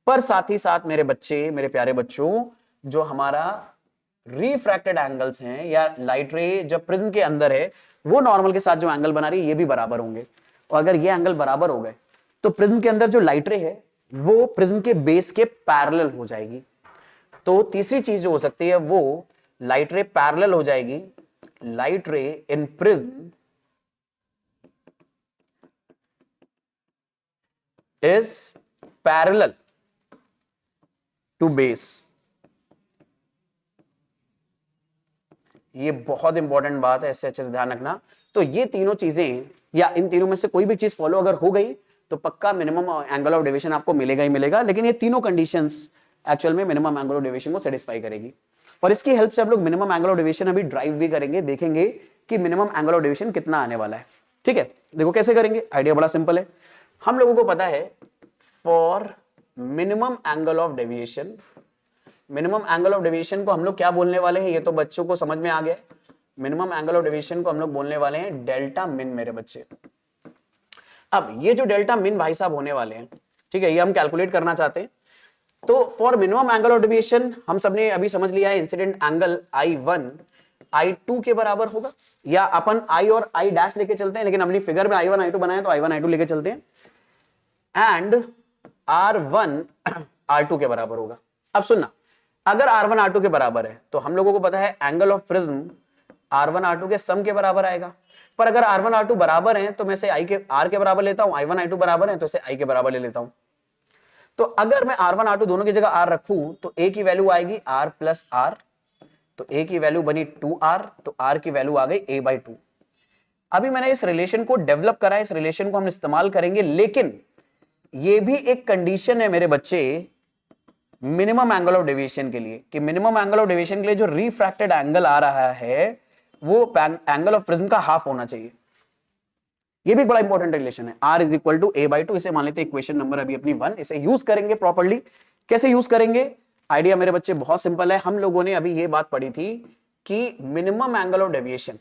पर साथ ही साथ मेरे बच्चे, मेरे प्यारे बच्चों, जो हमारा रिफ्रैक्टेड एंगल्स हैं या लाइट रे जब प्रिज्म के अंदर है वो नॉर्मल के साथ जो एंगल बना रही है ये भी बराबर होंगे। और अगर ये एंगल बराबर हो गए तो प्रिज्म के अंदर जो लाइट रे है वो प्रिज्म के बेस के पैरेलल हो जाएगी। तो तीसरी चीज जो हो सकती है वो लाइट रे पैरेलल हो जाएगी, light ray in prism is parallel to base. ये बहुत इंपॉर्टेंट बात है, ऐसे अच्छे से ध्यान रखना। तो ये तीनों चीजें या इन तीनों में से कोई भी चीज फॉलो अगर हो गई तो पक्का मिनिमम एंगल ऑफ डेविएशन आपको मिलेगा ही मिलेगा। लेकिन ये तीनों कंडीशंस एक्चुअल में मिनिमम एंगल ऑफ डेविएशन को सेटिस्फाई करेगी, और इसकी हेल्प से आप लोग मिनिमम एंगल ऑफ डेविएशन अभी ड्राइव भी करेंगे, देखेंगे कि मिनिमम एंगल ऑफ डेविएशन कितना आने वाला है। ठीक है, देखो कैसे करेंगे, आइडिया बड़ा सिंपल है। हम लोगों को पता है for minimum angle of deviation, minimum angle of deviation को हम लोग क्या बोलने वाले हैं, ये तो बच्चों को समझ में आ गया। मिनिमम एंगल ऑफ डेविएशन को हम लोग बोलने वाले हैं डेल्टा मिन मेरे बच्चे। अब ये जो डेल्टा मिन भाई साहब होने वाले हैं, ठीक है, ये हम कैलकुलेट करना चाहते हैं। तो for minimum angle of deviation हम सबने अभी समझ लिया है इंसिडेंट एंगल I1 I2 के बराबर होगा, या अपन I और I डैश लेके चलते हैं, लेकिन अपनी फिगर में I1 I2 बनाए तो I1 I2 लेके चलते हैं, एंड R1 R2 के बराबर होगा। अब सुनना, अगर R1 R2 के बराबर है तो हम लोगों को पता है angle of prism R1 R2 के सम के बराबर आएगा। पर अगर R1 R2 बराबर हैं तो मैं इसे R के बराबर लेता हूं, I1 I2 बराबर हैं तो इसे I के बराबर ले लेता हूं। तो अगर मैं R1 R2 दोनों की जगह R रखूं तो A की वैल्यू आएगी R प्लस R, तो A की वैल्यू बनी 2R, तो R की वैल्यू आ गई A/2। अभी मैंने इस रिलेशन को डेवलप करा है, इस रिलेशन को हम इस्तेमाल करेंगे, लेकिन ये भी एक कंडीशन है मेरे बच्चे मिनिमम एंगल ऑफ डेविएशन के लिए, कि मिनिमम एंगल ऑफ डेविएशन के लिए जो रिफ्रैक्टेड एंगल आ रहा है वो एंगल ऑफ प्रिज्म का हाफ होना चाहिए। ये भी बड़ा इंपॉर्टेंट रिलेशन है, R is equal to A/2। इसे मान लेते हैं इक्वेशन नंबर अभी अपनी 1, इसे यूज करेंगे प्रॉपर्ली। कैसे यूज करेंगे, आइडिया मेरे बच्चे बहुत सिंपल है। हम लोगों ने अभी ये बात पढ़ी थी कि minimum angle of deviation,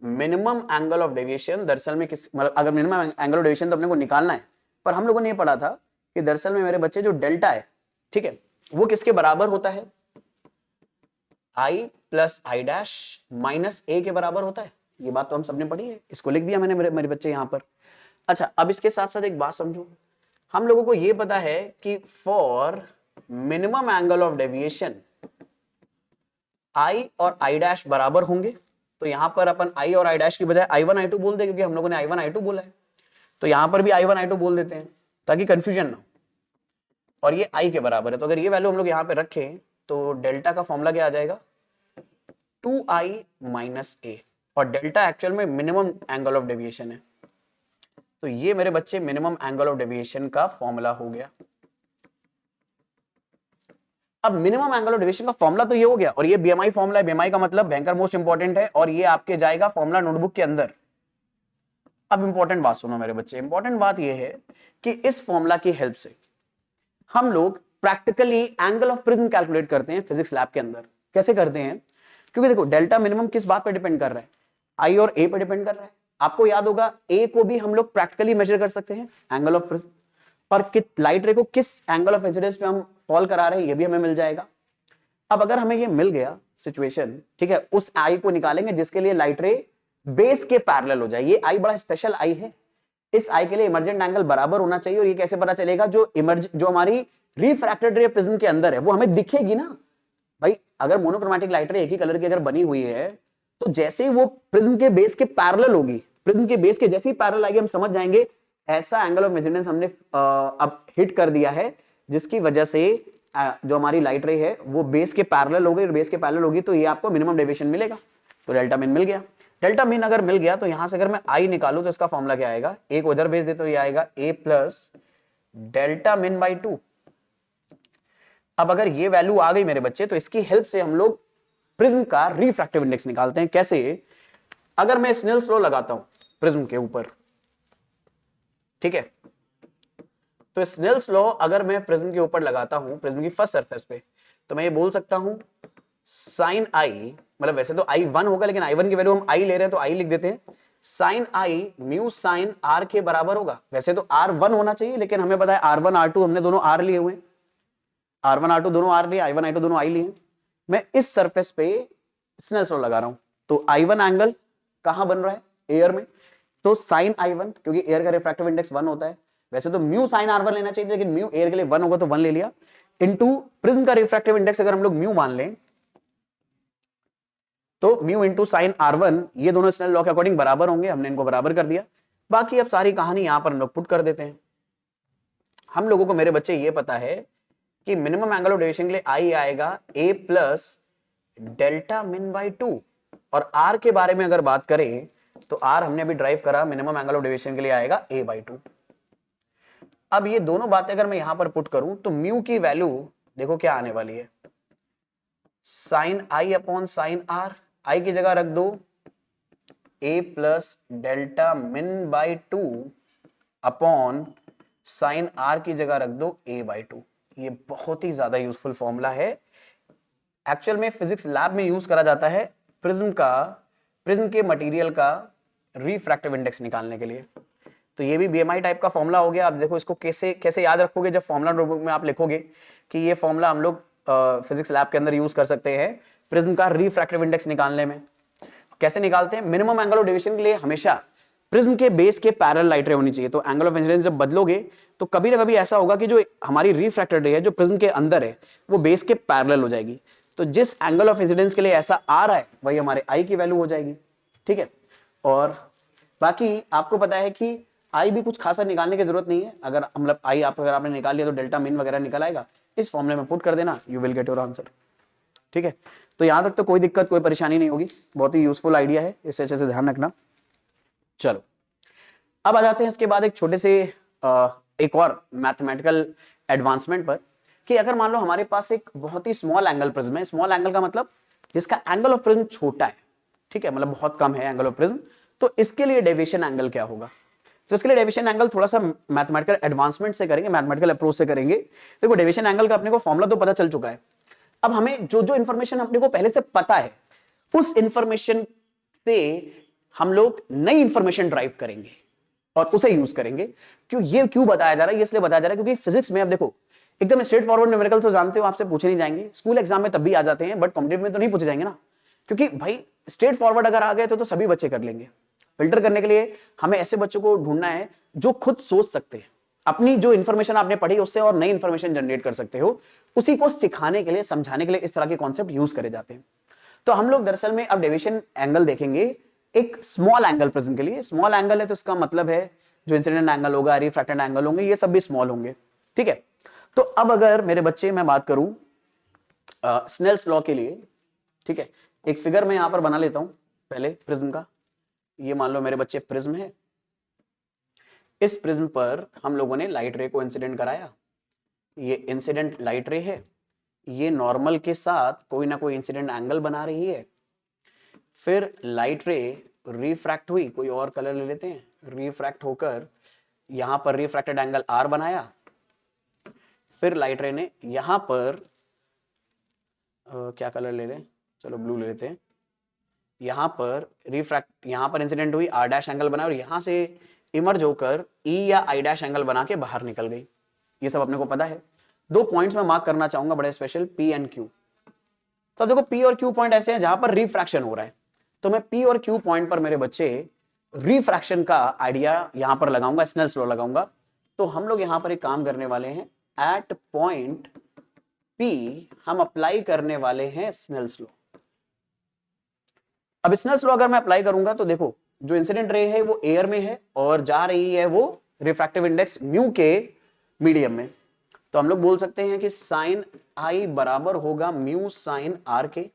minimum angle of deviation दरअसल में किस, मतलब अगर मिनिमम एंगल ऑफ डेविएशन तो अपने को निकालना है, पर हम लोगों ने ये पढ़ा था कि दरअसल में मेरे बच्चे जो डेल्टा है, ठीक है, वो किसके बराबर होता है, I plus I dash minus A के बराबर होता है। ये बात तो हम सबने पढ़ी है, इसको लिख दिया मैंने मेरे बच्चे यहां पर। अच्छा, अब इसके साथ साथ एक बात समझो, हम लोगों को ये पता है कि for minimum angle of deviation I और I डैश बराबर होंगे, तो यहां पर अपन I और I डैश की बजाय I1 I2 बोल दे, क्योंकि हम लोगों ने I1 I2 बोला है, तो यहां पर भी I1 I2 बोल देते हैं ताकि कंफ्यूजन ना हो। और ये I के बराबर है, तो अगर ये वैल्यू हम लोग यहां पे रखें तो डेल्टा का फॉर्मूला क्या आ जाएगा, 2I माइनस A, और डेल्टा एक्चुअल में मिनिमम एंगल ऑफ डेविएशन है। तो ये मेरे बच्चे मिनिमम एंगल ऑफ डेविएशन का फॉर्मूला हो गया। अब मिनिमम एंगल ऑफ डेविएशन का फॉर्मूला तो ये हो गया, और ये BMI फॉर्मूला है, BMI का मतलब भयंकर मोस्ट इंपॉर्टेंट है, और ये आपके जाएगा फॉर्मूला नोटबुक के अंदर। अब इंपॉर्टेंट बात सुनो मेरे बच्चे, इंपॉर्टेंट बात ये है कि इस फॉर्मूला की हेल्प से हम लोग practically angle of prism calculate करते हैं फिजिक्स लैब के अंदर। कैसे करते हैं, क्योंकि देखो डेल्टा मिनिमम किस बात पे डिपेंड कर रहा है, I और A पे डिपेंड कर रहा है। आपको याद होगा A को भी हम लोग प्रैक्टिकली मेजर कर सकते हैं एंगल ऑफ प्रिज्म, और लाइट रे को किस एंगल ऑफ इंसिडेंस पे हम फॉल करा रहे हैं ये भी हमें मिल जाएगा। अब अगर हमें ये मिल गया सिचुएशन, ठीक है, उस I को निकालेंगे जिसके लिए लाइट रे बेस के पैरेलल हो जाए। ये I बड़ा स्पेशल I है, इस I के लिए इमर्जेंट एंगल बराबर होना चाहिए। और ये कैसे पता चलेगा, जो हमारी रिफ्रैक्टेड रे प्रिज्म के अंदर है वो हमें दिखेगी ना भाई। अगर मोनोक्रोमैटिक लाइट रे एक ही कलर की अगर बनी हुई है तो जैसे ही वो प्रिज्म के बेस के पैरेलल होगी, प्रिज्म के बेस के जैसे ही पैरेलल आएगी हम समझ जाएंगे ऐसा एंगल ऑफ इंसिडेंस हमने अब हिट कर दिया है, जिसकी वजह से जो हमारी लाइट रे है वो बेस के पैरेलल हो गई, और बेस के पैरेलल होगी तो ये आपको मिनिमम डेविएशन मिलेगा। तो डेल्टा मिन मिल गया। डेल्टा मिन अगर मिल गया तो यहां से अगर मैं I निकालू तो इसका फॉर्मूला क्या आएगा, एक उधर भेज दे तो ये आएगा A plus delta min by 2। अब अगर ये वैल्यू आ गई मेरे बच्चे तो इसकी हेल्प से हम लोग प्रिज्म का रिफ्रैक्टिव इंडेक्स निकालते हैं। कैसे, अगर मैं स्नेल्स लॉ लगाता हूं प्रिज्म के ऊपर, ठीक है, तो स्नेल्स लॉ अगर मैं प्रिज्म के ऊपर लगाता हूं, प्रिज्म की फर्स्ट सरफेस पे, तो मैं ये बोल सकता हूं साइन आई, मतलब वैसे तो आई 1 होगा, लेकिन आई 1 की वैल्यू हम आई ले रहे हैं तो आई लिख देते हैं, sine I mu sine R के बराबर होगा। वैसे तो आर 1 होना चाहिए, लेकिन हमें पता है आर 1 आर 2 हमने दोनों आर लिए हुए हैं, आर 1 आर 2 दोनों आर लिए, आई 1 आई 2 दोनों आई लिए। मैं इस सरफेस पे स्नेल्स लॉ लगा रहा हूं, तो आई 1 एंगल कहां बन रहा है, एयर में, तो साइन आई 1, क्योंकि एयर का रिफ्रैक्टिव इंडेक्स 1 होता है, वैसे तो म्यू साइन आर 1 लेना चाहिए, लेकिन म्यू एयर के लिए 1 होगा तो 1 ले लिया, इनटू प्रिज्म का रिफ्रैक्टिव इंडेक्स अगर हम लोग म्यू मान लें तो म्यू इंटू साइन आर 1, ये दोनों स्नेल लॉ के अकॉर्डिंग बराबर होंगे, हमने इनको बराबर कर दिया। बाकी अब सारी कहानी यहां पर हम लोग पुट कर देते हैं। हम लोगों को मेरे बच्चे ये पता है कि मिनिमम एंगल ऑफ डेविएशन के लिए आई आएगा ए प्लस डेल्टा मिन बाई 2, और आर के बारे में अगर बात करें तो आर हमने अभी ड्राइव करा, मिनिमम एंगल ऑफ डेविएशन के लिए आएगा ए बाई 2। अब ये दोनों बातें अगर मैं यहां पर पुट करूं तो म्यू की वैल्यू देखो क्या आने वाली है, sine I upon sine R, I की जगह रख दो A plus delta min by 2 upon sine R की जगह रख दो ए बाई 2। ये बहुत ही ज्यादा यूजफुल फॉर्मूला है, एक्चुअल में फिजिक्स लैब में यूज करा जाता है प्रिज्म के मटेरियल का रिफ्रैक्टिव इंडेक्स निकालने के लिए। तो ये भी बीएमआई टाइप का फॉर्मूला हो गया। आप देखो इसको कैसे कैसे याद रखोगे, जब फॉर्मूला नोटबुक में आप लिखोगे कि ये फॉर्मूला हम लोग फिजिक्स लैब के अंदर यूज कर सकते हैं प्रिज्म का रिफ्रैक्टिव इंडेक्स निकालने में। कैसे निकालते हैं, मिनिमम एंगल ऑफ डेविएशन के लिए हमेशा प्रिज्म के बेस के पैरेलल लाइट रे होनी चाहिए। तो एंगल ऑफ इंसिडेंस जब बदलोगे तो कभी ना कभी ऐसा होगा कि जो हमारी रिफ्रैक्टेड रे है जो प्रिज्म के अंदर है वो बेस के पैरेलल हो जाएगी। तो जिस एंगल ऑफ इंसिडेंस के लिए ऐसा आ रहा है वही हमारे आई की वैल्यू हो जाएगी, ठीक है। और बाकी आपको पता है कि आई भी कुछ खासा निकालने की जरूरत नहीं है, अगर मतलब आई अगर आपने निकाल लिया तो डेल्टा मिन वगैरह निकल आएगा, इस फॉर्मूले में पुट कर देना, you will get your answer, ठीक है। तो यहां तक तो कोई दिक्कत कोई परेशानी नहीं होगी, बहुत ही यूजफुल आइडिया है, इसे अच्छे से ध्यान रखना। चलो अब आ जाते हैं इसके बाद एक छोटे से एक और मैथमेटिकल एडवांसमेंट पर, कि अगर मान लो हमारे पास एक बहुत ही स्मॉल एंगल प्रिज्म है, स्मॉल एंगल का मतलब जिसका एंगल ऑफ प्रिज्म छोटा है, ठीक है, मतलब बहुत कम है एंगल ऑफ प्रिज्म, तो इसके लिए डेविएशन एंगल क्या होगा। तो इसके लिए डेविएशन एंगल थोड़ा सा मैथमेटिकल एडवांसमेंट से करेंगे, मैथमेटिकल अप्रोच से करेंगे। देखो डेविएशन एंगल का अपने को फॉर्मूला तो पता चल चुका है, अब हमें जो जो इंफॉर्मेशन अपने को पहले से पता है उस इंफॉर्मेशन से हम लोग नई इंफॉर्मेशन ड्राइव करेंगे और उसे यूज करेंगे। क्यों बताया जा रहा है, ये इसलिए बताया जा रहा है क्योंकि फिजिक्स में अब देखो एकदम स्ट्रेट फॉरवर्ड न्यूमेरिकल तो जानते हो, आपसे पूछे नहीं जाएंगे, स्कूल एग्जाम में तब भी आ जाते हैं, बट कॉम्पिटिटिव में तो नहीं पूछे जाएंगे ना, क्योंकि भाई स्ट्रेट फॉरवर्ड अगर आ गए तो सभी बच्चे कर लेंगे। फिल्टर करने के लिए हमें ऐसे बच्चों को ढूंढना है जो खुद सोच सकते हैं, अपनी जो इंफॉर्मेशन आपने पढ़ी उससे और नई इंफॉर्मेशन जनरेट कर सकते हो, उसी को सिखाने के लिए समझाने के लिए इस तरह के कॉन्सेप्ट यूज करे जाते हैं। तो हम लोग दरअसल में अब डेविएशन एंगल देखेंगे एक स्मॉल एंगल प्रिज्म के लिए। स्मॉल एंगल है तो इसका मतलब है जो इंसिडेंट एंगल होगा, रिफ्रैक्टेड एंगल होंगे, ये सब भी स्मॉल होंगे, ठीक है। तो अब अगर मेरे बच्चे मैं बात करूं स्नेल्स लॉ के लिए, ठीक है, एक फिगर मैं यहां पर बना लेता हूं पहले प्रिज्म का। ये मान लो मेरे बच्चे प्रिज्म है, इस प्रिज्म पर हम लोगों ने लाइट रे को इंसिडेंट कराया, ये इंसिडेंट लाइट रे है, ये नॉर्मल के साथ कोई ना कोई इंसिडेंट एंगल बना रही है, फिर लाइट रे रिफ्रैक्ट हुई, कोई और कलर ले लेते हैं, रिफ्रैक्ट होकर यहां पर रिफ्रैक्टेड एंगल आर बनाया, फिर लाइट रे ने यहां पर क्या कलर ले लें, चलो ब्लू ले लेते हैं, यहां पर रिफ्रैक्ट, यहां पर इंसिडेंट हुई, आर डैश एंगल बना और यहां से इमर्ज होकर ई या आई डैश एंगल बना के बाहर निकल गई। ये सब अपने को पता है। 2 पॉइंट्स में मार्क करना चाहूंगा बड़े स्पेशल, पी एंड क्यू। तो देखो पी और क्यू पॉइंट ऐसे हैं जहां पर रिफ्रैक्शन हो रहा है, तो मैं पी और क्यू पॉइंट पर मेरे बच्चे रिफ्रैक्शन का आइडिया यहां पर लगाऊंगा, स्नेल्स लॉ लगाऊंगा। तो हम लोग यहां पर एक काम करने वाले हैं, एट पॉइंट पी हम अप्लाई करने वाले हैं स्नेल्स लॉ। अब स्नेल्स लॉ अगर मैं अप्लाई करूंगा तो देखो जो इंसिडेंट रे है वो एयर में है और जा रही है वो रिफ्रैक्टिव इंडेक्स म्यू के मीडियम में, तो हम लोग बोल सकते हैं कि साइन आई बराबर होगा म्यू साइन आर के।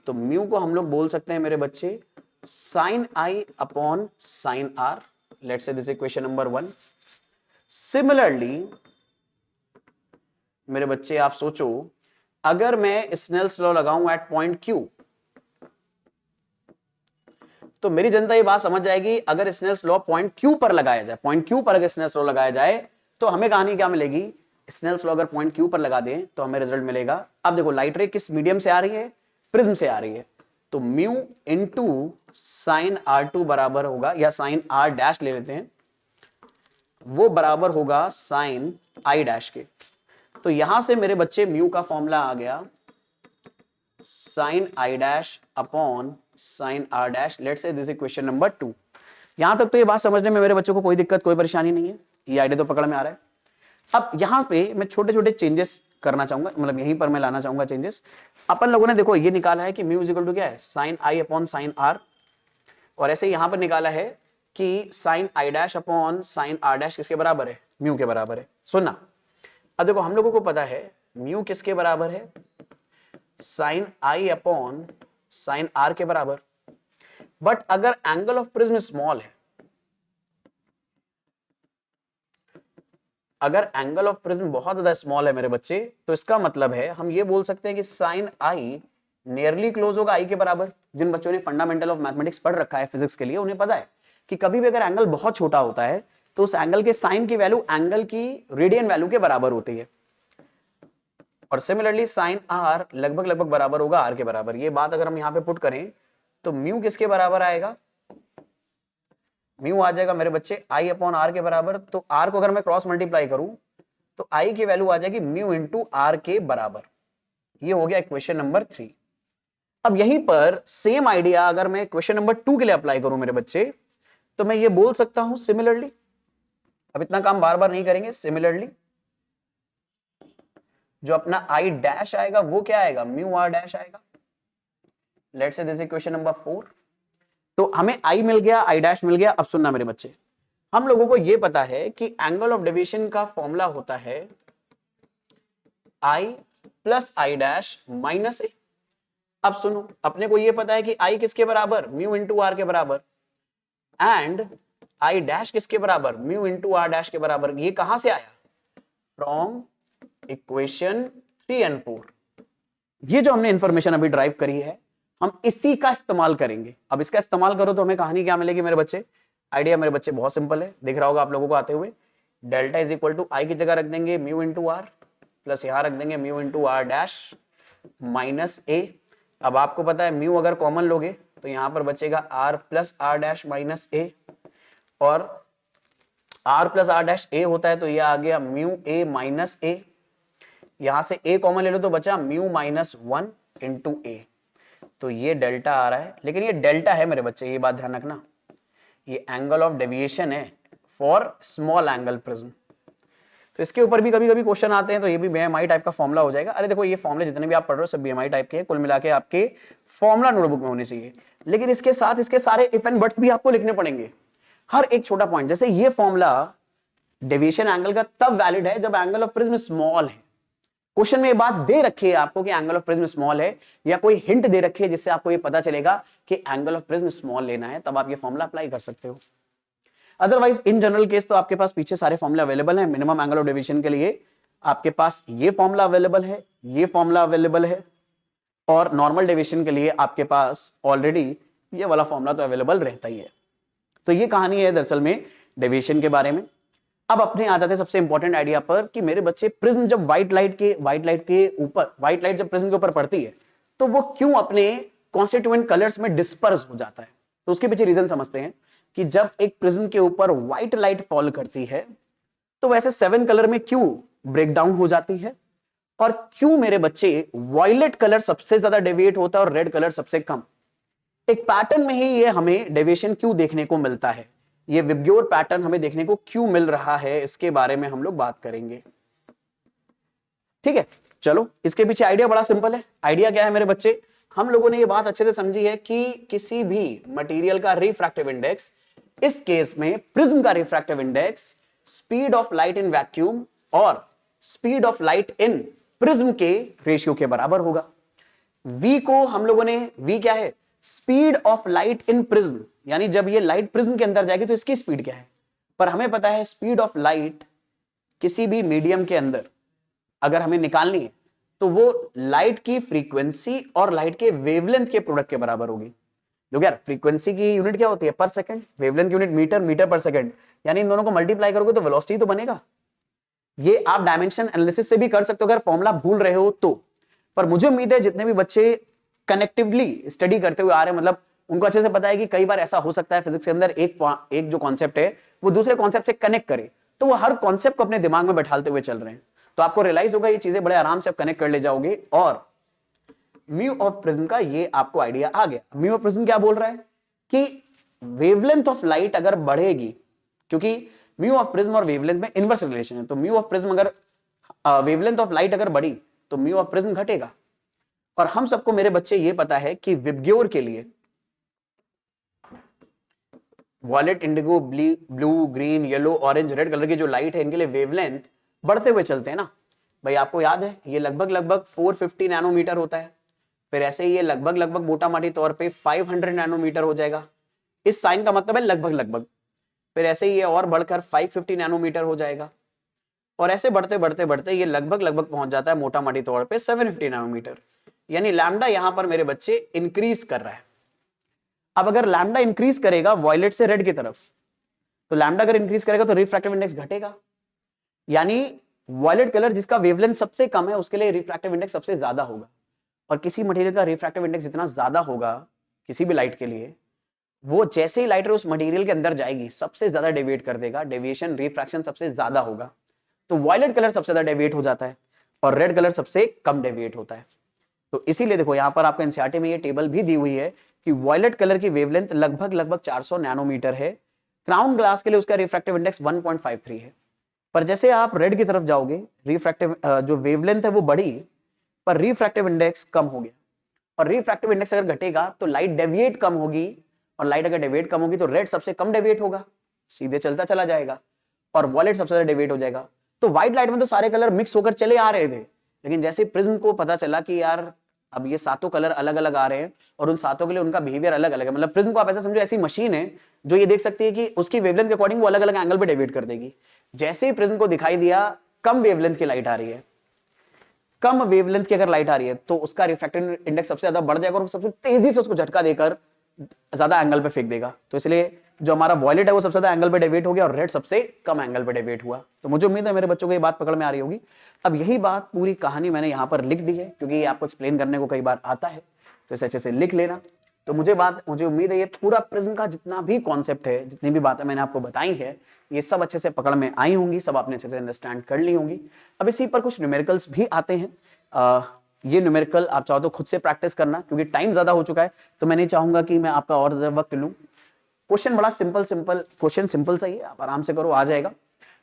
तो म्यू को हम लोग बोल सकते हैं मेरे बच्चे sine I upon sine R, let's say this equation number 1। Similarly मेरे बच्चे आप सोचो, अगर मैं स्नेल्स लॉ लगाऊं एट पॉइंट क्यू, तो मेरी जनता ये बात समझ जाएगी, अगर स्नेल्स लॉ पॉइंट क्यू पर लगाया जाए, पॉइंट क्यू पर अगर स्नेल्स लॉ लगाया जाए तो हमें कहानी क्या मिलेगी, स्नेल्स लॉ अगर पॉइंट क्यू पर लगा दें तो हमें रिजल्ट मिलेगा। अब देखो लाइट रे किस मीडियम से आ रही है, प्रिज्म से आ रही है, तो म्यू इंटू साइन R2 बराबर होगा, या साइन R डैश ले लेते हैं, वो बराबर होगा साइन I डैश के। तो यहां से मेरे बच्चे म्यू का फॉर्मूला आ गया sine I dash upon sine R dash. Let's say this is question number 2। यहां तक तो ये बात समझने में मेरे बच्चों को कोई दिक्कत कोई परेशानी नहीं है, ये आइडिया तो पकड़ में आ रहा है। अब यहां पे मैं छोटे छोटे चेंजेस करना चाहूंगा, मतलब यहीं पर मैं लाना चाहूंगा चेंजेस। अपन लोगों ने देखो ये निकाला है कि म्यू इज इक्वल टू क्या है, sine I upon sine R, और ऐसे यहां पर निकाला है कि sine I dash upon sine R dash किसके बराबर है, म्यू के बराबर है। सुनना, अब देखो हम लोगों को पता है म्यू किसके बराबर है, sine I upon sine R के बराबर। बट अगर एंगल ऑफ प्रिज्म स्मॉल है, अगर एंगल ऑफ प्रिज्म बहुत ज्यादा स्मॉल है मेरे बच्चे, तो इसका मतलब है हम ये बोल सकते हैं कि साइन I नियरली क्लोज होगा I के बराबर। जिन बच्चों ने फंडामेंटल ऑफ मैथमेटिक्स पढ़ रखा है फिजिक्स के लिए, उन्हें पता है कि कभी भी अगर एंगल बहुत छोटा होता है तो उस एंगल के साइन की वैल्यू एंगल की रेडियन वैल्यू के बराबर होती है। और सिमिलरली साइन R लगभग लगभग बराबर होगा R के बराबर। ये बात अगर हम यहां पे पुट करें तो म्यू किसके बराबर आएगा, म्यू आ जाएगा मेरे बच्चे I अपॉन R के बराबर। तो R को अगर मैं क्रॉस मल्टीप्लाई करूं तो I की वैल्यू आ जाएगी म्यू इंटू R के बराबर। ये हो गया क्वेश्चन नंबर 3। अब यहीं पर सेम आइडिया अगर मैं क्वेश्चन नंबर 2 के लिए अप्लाई करूं मेरे बच्चे, तो मैं ये बोल सकता हूं सिमिलरली, अब इतना काम बार बार नहीं करेंगे, सिमिलरली जो अपना I डैश आएगा वो क्या आएगा, म्यू R डैश आएगा। Let's say this is question number 4। तो हमें I मिल गया, I डैश मिल गया। अब सुनना मेरे बच्चे, हम लोगों को यह पता है कि एंगल ऑफ डेविएशन का फॉर्मूला होता है I plus I dash minus A. अब सुनो, अपने को यह पता है कि I किसके बराबर, म्यू इंटू R के बराबर, एंड I डैश किसके बराबर, म्यू इंटू R डैश के बराबर। ये कहां से आया, फ्रॉम इक्वेशन 3 और 4। ये जो हमने इंफॉर्मेशन अभी ड्राइव करी है, हम इसी का इस्तेमाल करेंगे। अब इसका इस्तेमाल करो तो हमें कहानी क्या मिलेगी मेरे बच्चे, आइडिया मेरे बच्चे बहुत सिंपल है, दिख रहा होगा आप लोगों को आते हुए। Delta is equal to I की जगह रख देंगे म्यू इंटू R, प्लस यहां रख देंगे mu into R dash minus A. अब आपको पता है म्यू अगर कॉमन लोगे तो यहां पर बचेगा R plus R dash minus A, और R plus R dash A होता है तो यह आ गया म्यू A माइनस ए। यहां से A कॉमन ले लो तो बचा म्यू माइनस 1 इंटू ए। तो ये डेल्टा आ रहा है, लेकिन ये डेल्टा है मेरे बच्चे, ये बात ध्यान रखना, ये एंगल ऑफ डेविएशन है फॉर स्मॉल एंगल प्रिज्म। तो इसके ऊपर भी कभी कभी क्वेश्चन आते हैं, तो ये भी बीएमआई टाइप का फॉर्मूला हो जाएगा। अरे देखो ये फॉर्मूले जितने भी आप पढ़ रहे हो सब बीएमआई टाइप के हैं, कुल मिला के आपके फॉर्मूला नोटबुक में होने चाहिए। लेकिन इसके साथ इसके सारे इफ एंड बट्स भी आपको लिखने पड़ेंगे, हर एक छोटा पॉइंट। जैसे ये फॉर्मूला डेविएशन एंगल का तब वैलिड है जब एंगल ऑफ प्रिज्म स्मॉल है। क्वेश्चन में ये बात दे रखी है आपको कि एंगल ऑफ प्रिज्म स्मॉल है, या कोई हिंट दे रखी है जिससे आपको ये पता चलेगा कि एंगल ऑफ प्रिज्म स्मॉल लेना है, तब आप ये फॉर्मूला अप्लाई कर सकते हो। अदरवाइज इन जनरल केस तो आपके पास पीछे सारे फॉर्मूले अवेलेबल हैं। मिनिमम एंगल ऑफ डेविएशन के लिए आपके पास ये फॉर्मूला अवेलेबल है, ये फॉर्मूला अवेलेबल है, और नॉर्मल डेविएशन के लिए आपके पास ऑलरेडी ये वाला फॉर्मूला तो अवेलेबल रहता ही है। तो ये कहानी है दरअसल में डेविएशन के बारे में। अब अपने आ जाते हैं सबसे इंपॉर्टेंट आइडिया पर कि मेरे बच्चे प्रिज्म जब व्हाइट लाइट जब प्रिज्म के ऊपर पड़ती है तो वो क्यों अपने कॉन्स्टिट्यूएंट कलर्स में डिस्पर्स हो जाता है। तो उसके पीछे रीजन समझते हैं कि जब एक प्रिज्म के ऊपर व्हाइट लाइट फॉल करती है तो वैसे 7 कलर में क्यों ब्रेक डाउन हो जाती है, और क्यों मेरे बच्चे वॉयलेट कलर सबसे ज्यादा डेविएट होता है और रेड कलर सबसे कम। एक पैटर्न में ही ये हमें डेविएशन क्यों देखने को मिलता है, ये विबग्योर पैटर्न हमें देखने को क्यों मिल रहा है, इसके बारे में हम लोग बात करेंगे। ठीक है, चलो इसके पीछे आइडिया बड़ा सिंपल है। आइडिया क्या है मेरे बच्चे, हम लोगों ने ये बात अच्छे से समझी है कि किसी भी मटेरियल का रिफ्रैक्टिव इंडेक्स, इस केस में प्रिज्म का refractive index speed of light in vacuum और speed of light in prism के रेशियो के बराबर होगा। v को हम लोगों ने, v क्या है, speed of light in prism, यानी जब ये लाइट प्रिज्म के अंदर जाएगी तो इसकी स्पीड क्या है। पर हमें पता है स्पीड ऑफ लाइट किसी भी मीडियम के अंदर अगर हमें निकालनी है तो वो लाइट की फ्रीक्वेंसी और लाइट के वेवलेंथ के प्रोडक्ट के बराबर होगी। देखो यार, फ्रीक्वेंसी की यूनिट क्या होती है, पर सेकंड, वेवलेंथ की यूनिट मीटर, मीटर पर सेकंड, यानी इन दोनों को मल्टीप्लाई करोगे तो वेलोसिटी तो बनेगा। ये आप डायमेंशन एनालिसिस से भी कर सकते हो अगर फॉर्मूला भूल रहे हो तो। पर मुझे उम्मीद है जितने भी बच्चे कनेक्टिवली स्टडी करते हुए आ रहे हैं, मतलब उनको अच्छे से पता है कि कई बार ऐसा हो सकता है फिजिक्स के अंदर एक जो कॉन्सेप्ट है वो दूसरे कॉन्सेप्ट से कनेक्ट करे, तो वो हर कॉन्सेप्ट को अपने दिमाग में बैठाते हुए चल रहे हैं। तो आपको रियलाइज होगा ये चीजें बड़े आराम से आप कनेक्ट कर ले जाओगे। और म्यू ऑफ प्रिज्म का ये आपको आइडिया आ गया। म्यू ऑफ प्रिज्म क्या बोल रहा है कि वेवलेंथ ऑफ लाइट अगर बढ़ेगी, क्योंकि म्यू ऑफ प्रिज्म और वेवलेंथ में इनवर्स रिलेशन है, तो म्यू ऑफ प्रिज्म अगर वेवलेंथ ऑफ लाइट अगर बढ़ी तो म्यू ऑफ प्रिज्म घटेगा। और हम सबको मेरे बच्चे ये पता है कि विबग्योर के लिए violet, indigo, blue, green, yellow, orange, red colour की जो लाइट है इनके लिए वेवलेंथ बढ़ते हुए चलते हैं ना भाई। आपको याद है ये लगभग 450 नैनोमीटर होता है, फिर ऐसे ही ये लगभग मोटा माटी तौर पे 500 नैनोमीटर हो जाएगा। इस साइन का मतलब है लगभग, फिर ऐसे ही ये और बढ़कर 550 नैनोमीटर हो जाएगा, और ऐसे बढ़ते ये लगभग पहुंच जाता है मोटा माटी तौर पे 750 नैनोमीटर। यानी लैम्डा यहां पर मेरे बच्चे इंक्रीज कर रहा है। अब अगर लैम्डा इंक्रीज करेगा वॉयलेट से रेड की तरफ, तो लैम्डा अगर इंक्रीज करेगा तो रिफ्रैक्टिव इंडेक्स घटेगा। यानी वॉयलेट कलर जिसका वेवलेंथ सबसे कम है उसके लिए रिफ्रैक्टिव इंडेक्स सबसे ज्यादा होगा। और किसी मटेरियल का रिफ्रैक्टिव इंडेक्स जितना ज्यादा होगा किसी भी लाइट के लिए, वो जैसे ही लाइट उस मटेरियल के अंदर जाएगी सबसे ज्यादा डेविएट कर देगा, डेविएशन रिफ्रैक्शन सबसे ज्यादा होगा। तो वॉयलेट कलर सबसे ज्यादा डेविएट हो जाता है और रेड कलर सबसे कम डेविएट होता है। तो इसीलिए देखो यहां पर आपको एनसीईआरटी में ये टेबल भी दी हुई है कि वॉयलेट कलर की वेवलेंथ लगभग 400 नैनोमीटर है। क्राउन ग्लास के लिए उसका रिफ्रैक्टिव इंडेक्स 1.53 है। पर जैसे आप रेड की तरफ जाओगे, रिफ्रैक्टिव जो वेवलेंथ है वो बढ़ी पर रिफ्रैक्टिव इंडेक्स कम हो गया। और रिफ्रैक्टिव इंडेक्स अगर घटेगा तो लाइट डेविएट कम होगी, और लाइट अगर डेविएट कम होगी तो रेड सबसे कम डेविएट होगा, सीधे चलता चला जाएगा, और वॉयलेट सबसे ज्यादा डेविएट हो जाएगा। तो व्हाइट लाइट में तो सारे कलर मिक्स होकर चले आ रहे थे, लेकिन जैसे प्रिज्म को पता चला कि यार अब ये सातों कलर अलग अलग आ रहे हैं और उन सातों के लिए उनका बिहेवियर अलग अलग है, मतलब प्रिज्म को आप ऐसा समझो ऐसी मशीन है जो ये देख सकती है कि उसकी वेवलेंथ के अकॉर्डिंग वो अलग अलग एंगल पे डेविएट कर देगी। जैसे ही प्रिज्म को दिखाई दिया कम वेवलेंथ की लाइट आ रही है, कम वेवलेंथ की अगर लाइट आ रही है तो उसका रिफ्रैक्टिव इंडेक्स सबसे ज्यादा बढ़ जाएगा और सबसे तेजी से उसको झटका देकर ज्यादा एंगल पे फेंक देगा। तो इसलिए जो हमारा वॉयलेट है वो सबसे ज्यादा एंगल पे डेविएट हो गया और रेड सबसे कम एंगल पे डेविएट हुआ। तो मुझे उम्मीद है मेरे बच्चों को ये बात पकड़ में आ रही होगी। अब यही बात पूरी कहानी मैंने यहाँ पर लिख दी है, क्योंकि ये आपको एक्सप्लेन करने को कई बार आता है, तो इसे अच्छे से लिख लेना। तो मुझे उम्मीद है ये पूरा प्रिज्म का जितना भी कॉन्सेप्ट है, जितनी भी बातें मैंने आपको बताई है, ये सब अच्छे से पकड़ में आई होंगी, सब आपने अच्छे से अंडरस्टैंड कर ली होंगी। अब इसी पर कुछ न्यूमेरिकल्स भी आते हैं। ये न्यूमेरिकल आप चाहो तो खुद से प्रैक्टिस करना, क्योंकि टाइम ज्यादा हो चुका है, तो मैं नहीं चाहूंगा कि मैं आपका और ज्यादा वक्त लूं। क्वेश्चन बड़ा क्वेश्चन सिंपल सा ही है, आप आराम से करो, आ जाएगा।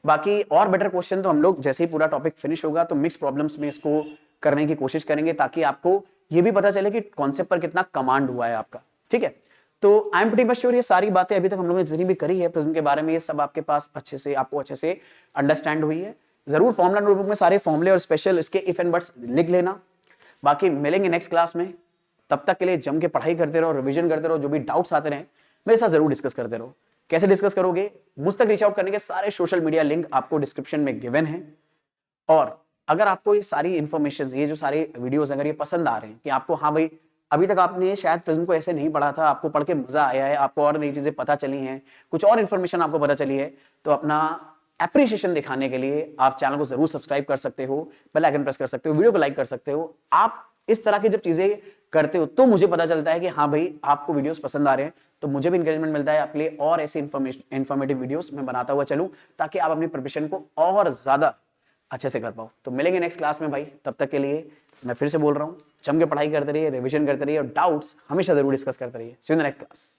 बाकी और बेटर क्वेश्चन तो हम लोग जैसे ही पूरा टॉपिक फिनिश होगा तो मिक्स प्रॉब्लम्स में इसको करने की कोशिश करेंगे, ताकि आपको ये भी पता चले कि कॉन्सेप्ट पर कितना कमांड हुआ है आपका। ठीक है, तो I am pretty much sure ये सारी बातें अभी तक हम लोगों ने जितनी भी करी है प्रिज्म के बारे में, ये सब आपके पास आपको अच्छे से अंडरस्टैंड हुई है। जरूर फॉर्मूला नोटबुक में सारे फॉर्मूले और स्पेशल इसके इफ एंड बट्स लिख लेना। बाकी मिलेंगे नेक्स्ट क्लास में, तब तक के लिए जम के पढ़ाई करते रहो, रिवीजन करते रहो, जो भी डाउट्स आते रहे मेरे साथ जरूर डिस्कस करते रहो। कैसे डिस्कस करोगे? मुझ तक रीच आउट करने के सारे सोशल मीडिया लिंक आपको डिस्क्रिप्शन में गिवन है। और अगर आपको ये सारी इंफॉर्मेशन, ये जो सारे वीडियोस अगर ये पसंद आ रहे हैं कि आपको, हाँ भाई अभी तक आपने शायद प्रिज्म को ऐसे नहीं पढ़ा था, आपको पढ़ के मजा आया है, आपको और नई चीजें पता चली हैं, कुछ और इन्फॉर्मेशन आपको पता चली है, तो अपना एप्रिसिएशन दिखाने के लिए आप चैनल को जरूर सब्सक्राइब कर सकते हो, बेल आइकन प्रेस कर सकते हो, वीडियो को लाइक कर सकते हो। आप इस तरह की जब चीजें करते हो तो मुझे पता चलता है कि हाँ भाई आपको वीडियोस पसंद आ रहे हैं, तो मुझे भी इंकरेजमेंट मिलता है आपके लिए और ऐसे इन्फॉर्मेटिव वीडियोस मैं बनाता हुआ चलूं, ताकि आप अपनी प्रिपरेशन को और ज्यादा अच्छे से कर पाओ। तो मिलेंगे नेक्स्ट क्लास में भाई, तब तक के लिए मैं फिर से बोल रहा हूँ, जम के पढ़ाई करते रहिए, रिविजन करते रहिए और डाउट्स हमेशा जरूर डिस्कस करते रहिए। See you in the next class.